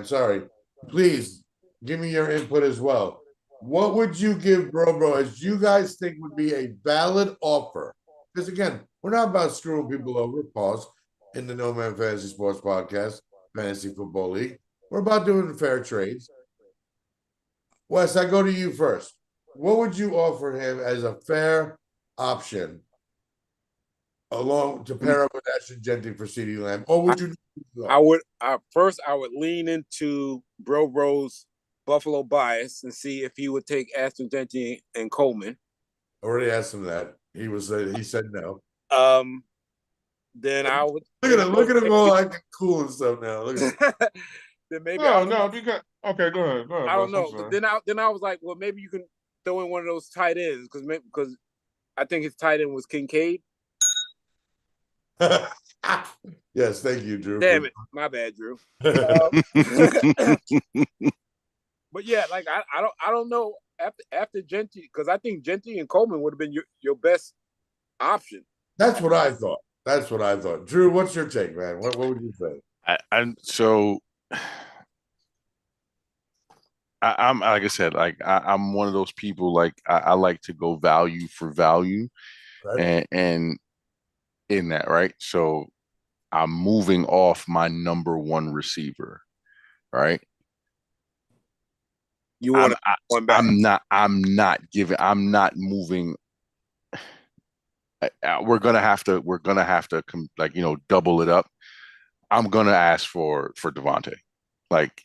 sorry, please give me your input as well. What would you give Bro as you guys think would be a valid offer? Because again, we're not about screwing people over, pause, in the NoMaaM Fantasy Sports Podcast, Fantasy Football League. We're about doing fair trades. Wes, I go to you first. What would you offer him as a fair option along to pair up with Ashton Genty for CeeDee Lamb? Or would you? I would lean into Bro's Buffalo bias and see if he would take Ashton Genty and Coleman. Already asked him that. He said no. Then I would look at him all acting cool and stuff now. Look at then maybe because okay, go ahead. I don't know. But then I was like, well, maybe you can throw in one of those tight ends because I think his tight end was Kincaid. Yes, thank you, Drew. Damn it, my bad, Drew. But yeah, like I don't know after Genty, because I think Genty and Coleman would have been your best option. That's what I thought. Drew, what's your take, man? What would you say? I'm like I said, like I'm one of those people. Like I like to go value for value, right? and in that, right? So I'm moving off my number 1 receiver, right? You want one back? I'm not moving. We're gonna have to double it up. I'm gonna ask for Devontae. Like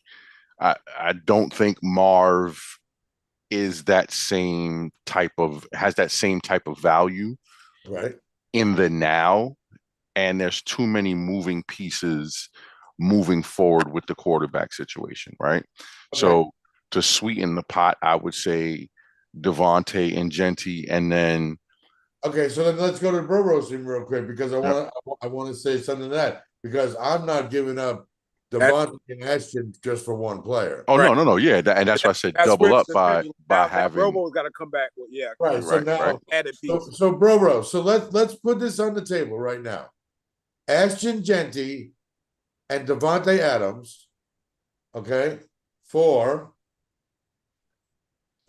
I don't think Marv has that same type of value, right, in the now, and there's too many moving pieces moving forward with the quarterback situation, right? Okay. So to sweeten the pot, I would say Devontae and Genty, and then. Okay, so then let's go to Bro team real quick because I want to say something to that because I'm not giving up Devontae and Ashton just for one player. Oh, right. No, yeah, and that's why I said double up by having. Robo's got to come back. Well, yeah, right. So now, added piece. So Bro, so let's put this on the table right now. Ashton Genty and Devontae Adams, okay, for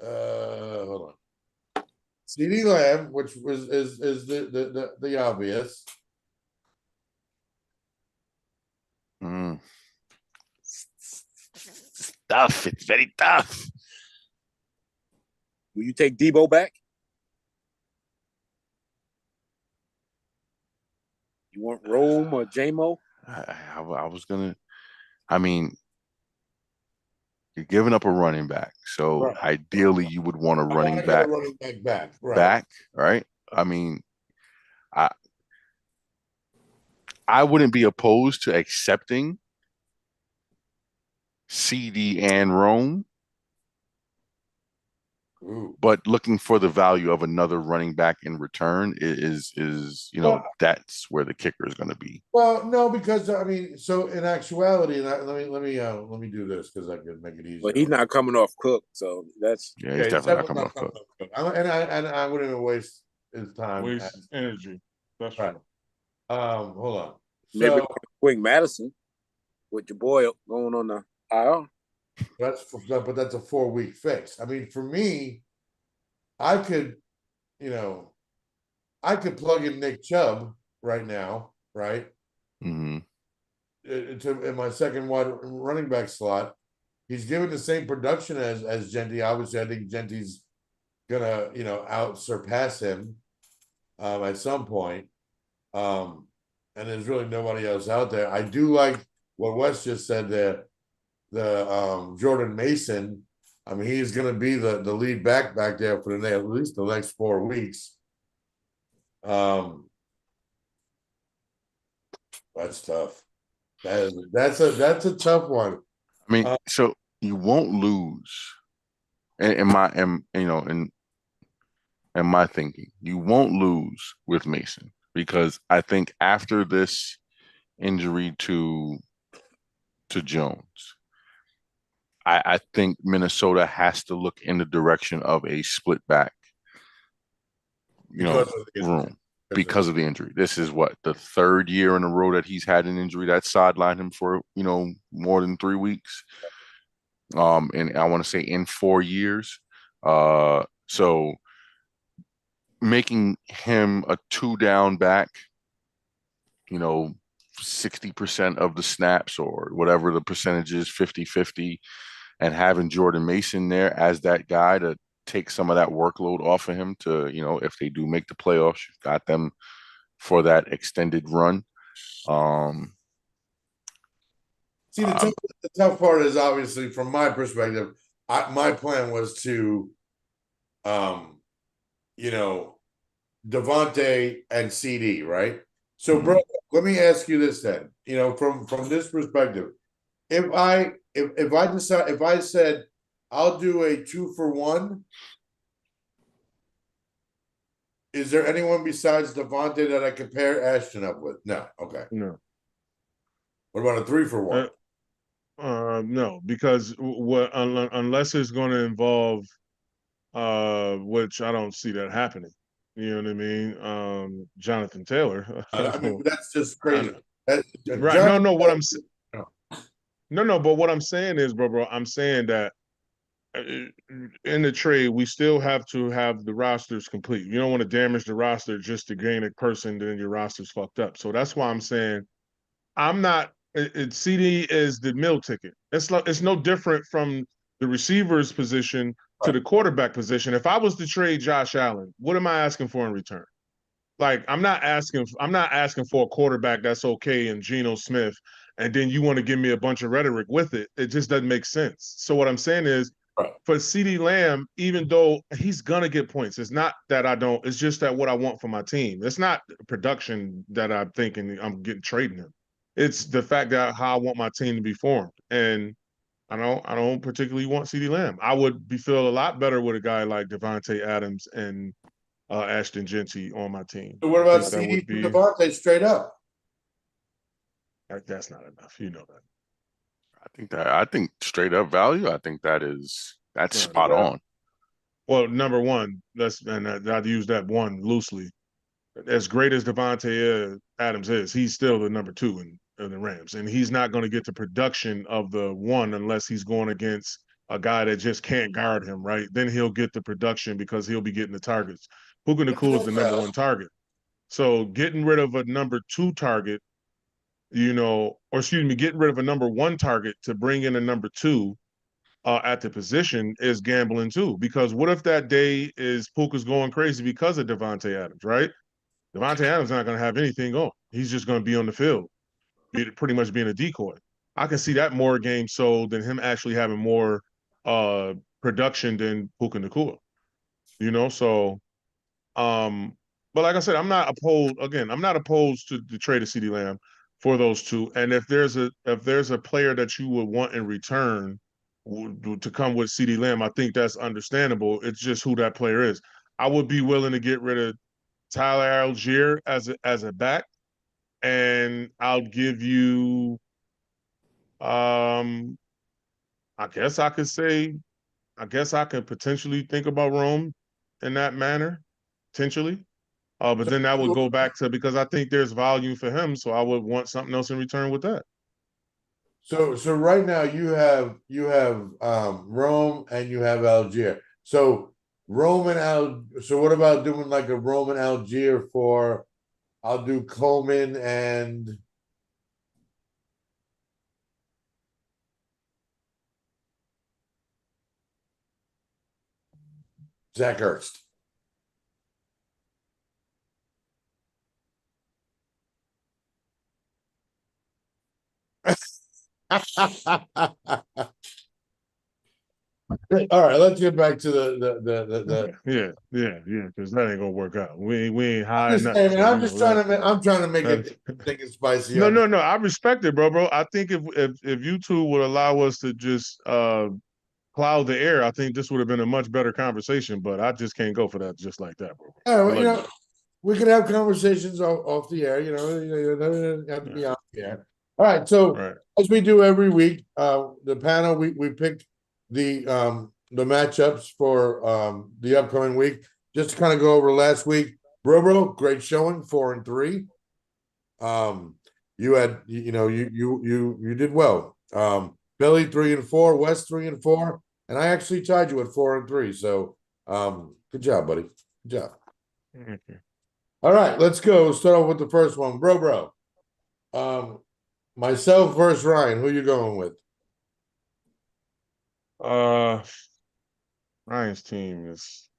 hold on. CeeDee Lamb, which is the obvious. Tough. It's very tough. Will you take Debo back? You want Rome or JMO? I was gonna. I mean, you're giving up a running back, so Right. ideally you would want a I want running to get a back running back, right? right? I mean, I wouldn't be opposed to accepting CD and Rome, Ooh. but looking for the value of another running back in return is Well, that's where the kicker is going to be. well, no, because I mean, so in actuality, let me do this because I can make it easier. But he's not coming off Cook, so that's Yeah, he's definitely not coming off Cook. And I wouldn't even waste his time. Waste energy. That's right. Hold on. maybe So Wing Madison with your boy going on the IR. but that's a 4-week fix. I mean, for me, I could, I could plug in Nick Chubb right now, right? Mm-hmm. In my second wide running back slot. He's given the same production as Genty. Obviously, I think Genty's gonna, out surpass him at some point. And there's really nobody else out there. I do like what Wes just said there. The Jordan Mason. I mean, he's gonna be the lead back there for at least the next 4 weeks. That's tough. That's a tough one. I mean, so you won't lose. In my thinking, you won't lose with Mason because I think after this injury to Jones, I think Minnesota has to look in the direction of a split back, room because of the injury. This is what the third year in a row that he's had an injury that sidelined him for more than 3 weeks. And I want to say in 4 years. So making him a 2-down back, 60% of the snaps or whatever the percentage is, 50-50, and having Jordan Mason there as that guy to take some of that workload off of him to, if they do make the playoffs, you've got them for that extended run. See, the tough part is obviously from my perspective, my plan was to, Devontae and CD, right? So, bro, let me ask you this then. From this perspective, if I said I'll do a 2-for-1, is there anyone besides Devontae that I could pair Ashton up with? No. Okay. No. What about a 3-for-1? No, because unless it's going to involve, which I don't see that happening. You know what I mean? Jonathan Taylor. I mean, that's just crazy. Right? No. What I'm saying. No. But what I'm saying is, bro, I'm saying that in the trade, we still have to have the rosters complete. You don't want to damage the roster just to gain a person, then your roster's fucked up. So that's why I'm saying I'm not. CD is the meal ticket. It's no different from the receiver's position to the quarterback position. If I was to trade Josh Allen, what am I asking for in return? Like I'm not asking for a quarterback that's okay and Geno Smith, and then you want to give me a bunch of rhetoric with it. It just doesn't make sense. So what I'm saying is, for CeeDee Lamb, even though he's gonna get points, it's not that I don't. It's just that what I want for my team. It's not production that I'm thinking I'm getting trading him. It's the fact that how I want my team to be formed, and I don't particularly want CeeDee Lamb. I would feel a lot better with a guy like Devontae Adams and Ashton Genty on my team. So what about CD for Devontae straight up? That's not enough. You know that. I think straight up value. I think that's spot on. Well, number one, I'd use that one loosely. as great as Devontae Adams is, he's still the number 2 in the Rams, and he's not going to get the production of the 1 unless he's going against a guy that just can't guard him, right? Then he'll get the production because he'll be getting the targets. Puka Nacua is the number 1 target. So getting rid of a number 2 target, or excuse me, getting rid of a number 1 target to bring in a number 2 at the position is gambling too. Because what if that day is Puka's going crazy because of Devontae Adams, right? Devontae Adams not going to have anything going. He's just going to be on the field, pretty much being a decoy. I can see that more game so than him actually having more production than Puka Nacua. So but like I said, I'm not opposed to the trade of CeeDee Lamb for those 2. And if there's a player that you would want in return to come with CeeDee Lamb, I think that's understandable. It's just who that player is. I would be willing to get rid of Tyler Algier as a back, and I'll give you I guess I could potentially think about Rome in that manner, potentially. But then that would go back to, because I think there's volume for him, so I would want something else in return with that. So right now you have Rome and you have Algier. So so what about doing like a Rome and Algier for, I'll do Coleman and Zach Ertz. All right, let's get back to the yeah, because that ain't gonna work out. We ain't high I'm just enough. saying, So, man, I'm trying to make it thinking spicy. No. I respect it, bro. I think if you two would allow us to just cloud the air, I think this would have been a much better conversation. But I just can't go for that just like that, bro. All right, we could have conversations off the air. You don't have to be on the air. All right, so as we do every week, the panel we picked the matchups for the upcoming week. Just to kind of go over last week, Bro, great showing, 4-3. You had you did well. Billy 3-4, West 3-4, and I actually tied you at 4-3. So good job, buddy. Good job. Okay. All right, let's go. Start off with the first one, bro. Myself versus Ryan. Who you going with? Ryan's team is.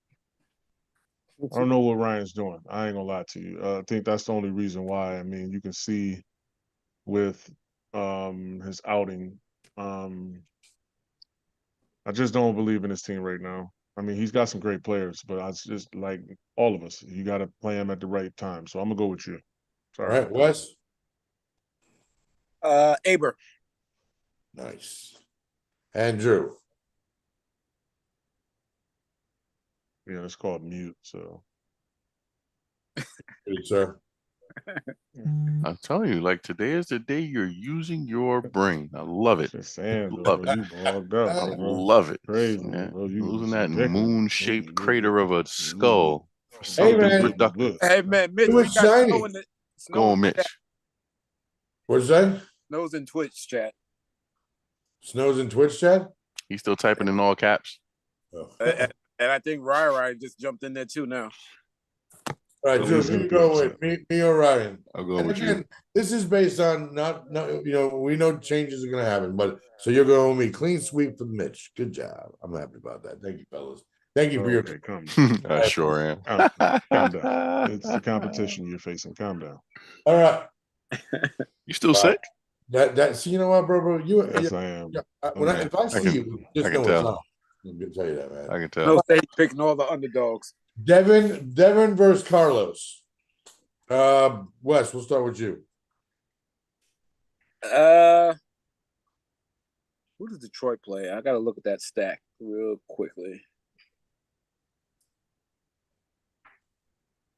I don't know what Ryan's doing. I ain't gonna lie to you. I think that's the only reason why. I mean, you can see with his outing. I just don't believe in his team right now. I mean, he's got some great players, but I just like all of us. You got to play him at the right time. So I'm gonna go with you. Sorry. All right, Wes. Aber. Nice. Andrew. Yeah, it's called mute. So. Good, sir. I'm telling you, like, today is the day you're using your brain. I love it. Just saying, love bro, you bogged up, I bro. love it. Crazy, Yeah. bro. You Losing that ridiculous. moon-shaped crater of a skull for Hey, something man. productive. Hey man, Mitch, It we was got shiny. snow in the Go on, Mitch. What's that? Snow's in Twitch chat. Snow's in Twitch chat? He's still typing in all caps. Oh. And I think Ryan just jumped in there too now. All right, Drew, who you go with? Me or Ryan? I'll go with again, you. This is based on not we know changes are gonna happen, but so you're going with me. Clean sweep for Mitch. Good job. I'm happy about that. Thank you, fellas. Thank you for your I sure am. Calm down. It's the competition you're facing. Calm down. All right. You still sick? See, you know what, bro? Yes, I am. If I see you, just know it's on. I'm gonna tell you that, man. I can tell. No state picking all the underdogs. Devin versus Carlos. Wes, we'll start with you. Who does Detroit play? I gotta look at that stack real quickly.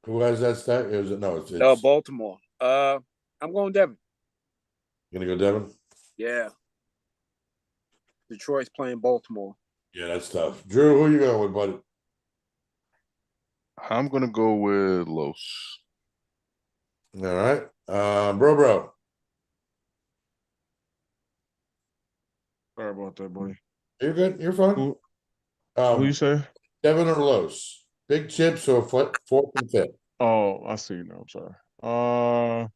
Who has that stack? It's Baltimore. I'm going Devin. You gonna go Devin? Yeah. Detroit's playing Baltimore. Yeah, that's tough. Drew, who you going with, buddy? I'm gonna go with Los. All right. Bro. Sorry about that, buddy. You're good. You're fine. Who you say? Devin or Los? Big chips or fourth and fifth? Oh, I see now. I'm sorry. I'm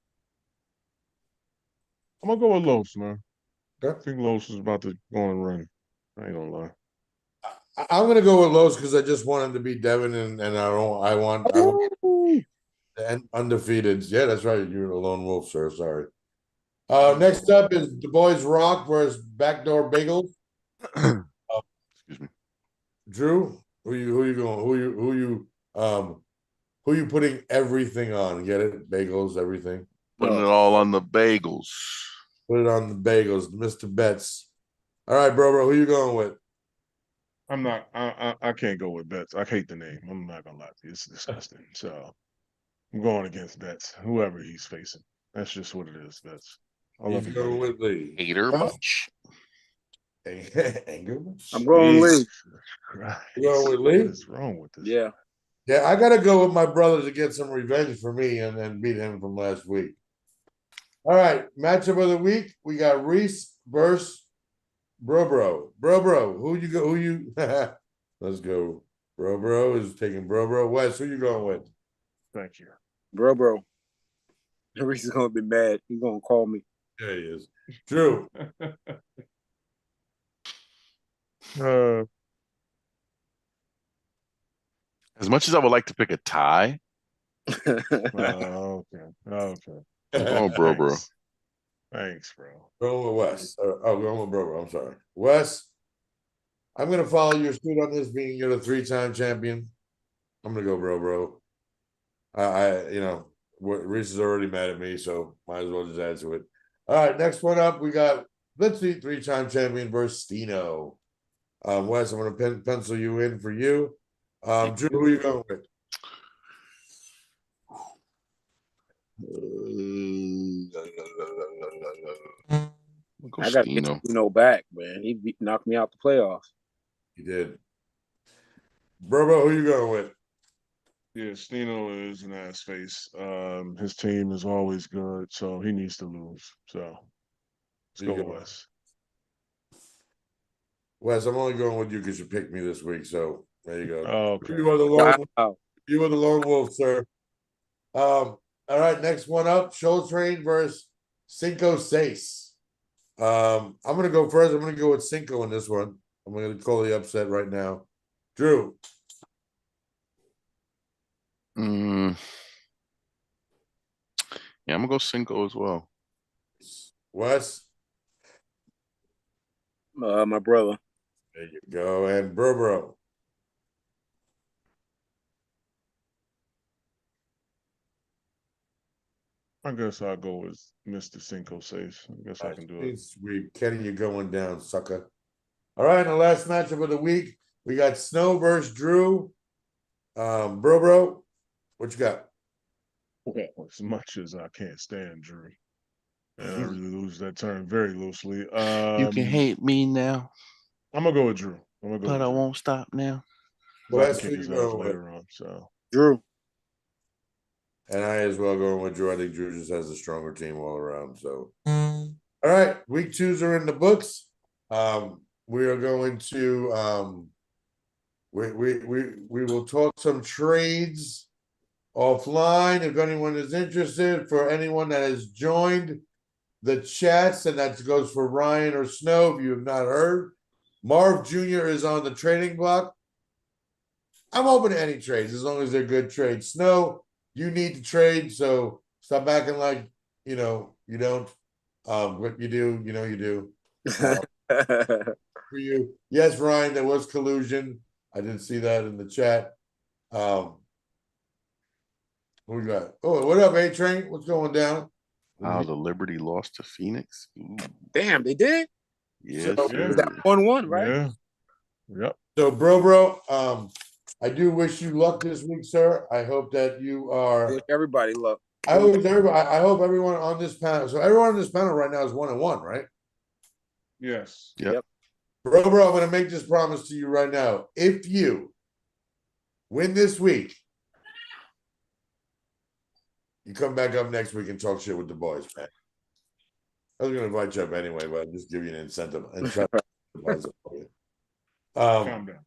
gonna go with Los, man. Okay. I think Los is about to go on a run. I ain't gonna lie. I'm gonna go with Los because I just want him to beat Devin, and I want the undefeated. Yeah, that's right. You're a lone wolf, sir. Sorry. Next up is the boys Rock versus Backdoor Bagels. Excuse me. Drew, who you going? Who you putting everything on? Get it? Bagels, everything. Putting it all on the bagels. Put it on the bagels, Mr. Betts. All right, bro. Who you going with? I'm not. I can't go with Betts. I hate the name. I'm not gonna lie to you. It's disgusting. So I'm going against Betts, whoever he's facing. That's just what it is, Betts. I love He's you, going buddy. with Lee. Hater much? Anger? I'm going Lee. Jesus Christ. You going with Lee? What is wrong with this? Yeah. Yeah, I gotta go with my brother to get some revenge for me and beat him from last week. All right, matchup of the week. We got Reese versus Bro. Who you go? Who you? Let's go. Bro is taking Bro. Wes, who you going with? Thank you. Bro. Reese is gonna be mad. He's gonna call me. There he is. Drew. As much as I would like to pick a tie, Okay. I'm going bro. Thanks, bro. Going with Wes. Going with Bro. I'm sorry. Wes, I'm gonna follow your suit on this, being you're the 3-time champion. I'm gonna go Bro. Reese is already mad at me, so might as well just add to it. All right, next one up, we got let's see, 3-time champion versus Stino. Wes, I'm gonna pencil you in for you. Drew, who are you going with? I got Stino back, man. He knocked me out the playoffs. He did. Bro, who you going with? Yeah, Stino is an ass face. His team is always good, so he needs to lose. So let's go with Wes. Wes, I'm only going with you because you picked me this week. So there you go. Okay. You are the lone wolf, sir. All right, next one up: Show Train versus Cinco Seis. I'm gonna go first. I'm gonna go with Cinco in this one. I'm gonna call the upset right now. Drew. Yeah, I'm gonna go Cinco as well. Wes. My brother. There you go. And Bro. I guess I'll go with Mr. Cinco Says. I guess I can do it. Sweet. Kenny, you're going down, sucker. All right, and the last matchup of the week, we got Snow versus Drew. Bro, what you got? Well, as much as I can't stand Drew. And I really lose that term very loosely. You can hate me now. I'm gonna go with Drew. But I won't stop now. Well, I can kick his ass later on. So Drew. And I as well going with Drew. I think Drew just has a stronger team all around. So all right, week 2s are in the books. We are going to we will talk some trades offline if anyone is interested. For anyone that has joined the chats, and that goes for Ryan or Snow, if you have not heard, Marv Jr. is on the trading block. I'm open to any trades as long as they're good trades. Snow, you need to trade, so stop acting like you don't. What you do, you do. For you, yes, Ryan, there was collusion. I didn't see that in the chat. Who we got? Oh, what up, A-Train? What's going down? Wow, the Liberty lost to Phoenix. Ooh. Damn, they did? Yes, So, sir. That 1-1, right? Yeah. Yep. So, bro, I do wish you luck this week, sir. I hope that you are. Wish everybody luck. I hope everyone on this panel. So everyone on this panel right now is 1-1, right? Yes. Yep. Bro, I'm going to make this promise to you right now. If you win this week, You come back up next week and talk shit with the boys, man. I was gonna invite you up anyway, but I'll just give you an incentive and try to Calm down.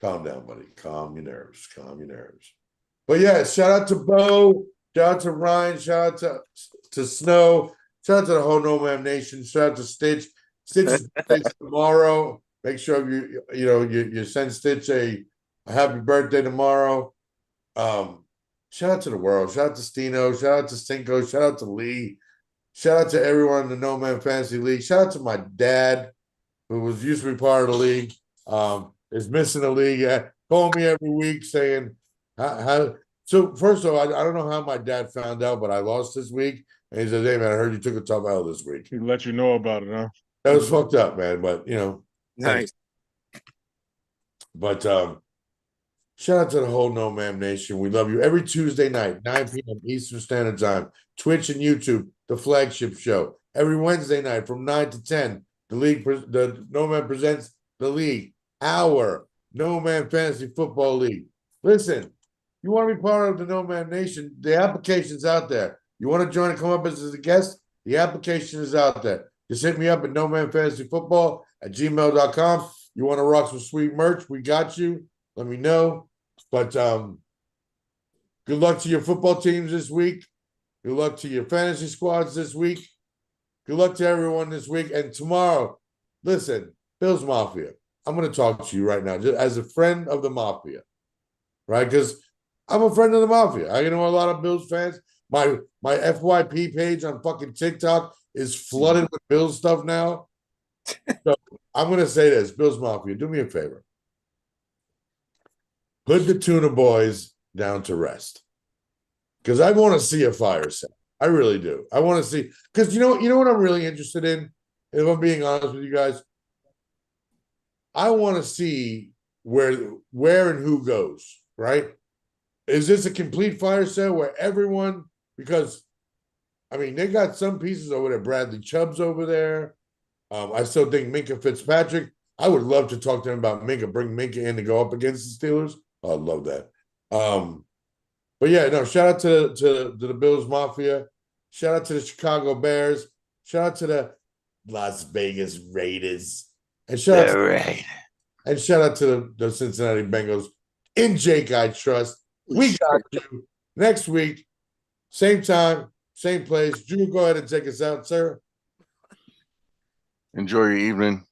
Calm down, buddy. Calm your nerves. Calm your nerves. But yeah, shout out to Bo. Shout out to Ryan. Shout out to Snow. Shout out to the whole NoMaaM Nation. Shout out to Stitch. Stitch is tomorrow. Make sure you send Stitch a happy birthday tomorrow. Shout out to the world. Shout out to Stino. Shout out to Cinco. Shout out to Lee. Shout out to everyone in the NoMaaM Fantasy League. Shout out to my dad, who was used to be part of the league. Is missing the league. Call me every week saying how. So first of all, I don't know how my dad found out, but I lost this week, and he said, "Hey man, I heard you took a tough L this week." He let you know about it, huh? That was fucked up, man. But Nice. But shout out to the whole NoMaaM Nation. We love you. Every Tuesday night, 9 p.m. Eastern Standard Time, Twitch and YouTube, the flagship show. Every Wednesday night from 9 to 10, the NoMaaM presents the league, our NoMaaM Fantasy Football League. Listen, you want to be part of the NoMaaM Nation, the application's out there. You want to join and come up as a guest? The application is out there. Just hit me up at nomamfantasyfootball@gmail.com. You want to rock some sweet merch? We got you. Let me know. But good luck to your football teams this week. Good luck to your fantasy squads this week. Good luck to everyone this week. And tomorrow, listen, Bills Mafia, I'm going to talk to you right now just as a friend of the Mafia, right? Because I'm a friend of the Mafia. I know a lot of Bills fans. My FYP page on fucking TikTok is flooded with Bills stuff now. So I'm going to say this, Bills Mafia, do me a favor. Put the Tuna Boys down to rest. Because I want to see a fire sale. I really do. I want to see, because you know what I'm really interested in? If I'm being honest with you guys, I want to see where and who goes, right? Is this a complete fire sale where everyone, because I mean, they got some pieces over there. Bradley Chubb's over there. I still think Minka Fitzpatrick. I would love to talk to him about Minka, bring Minka in to go up against the Steelers. I'd love that. But yeah, no, shout out to the Bills Mafia. Shout out to the Chicago Bears. Shout out to the Las Vegas Raiders. And shout out to the Cincinnati Bengals. In Jake, I trust. We got you. Next week, same time, same place. Drew, go ahead and take us out, sir. Enjoy your evening.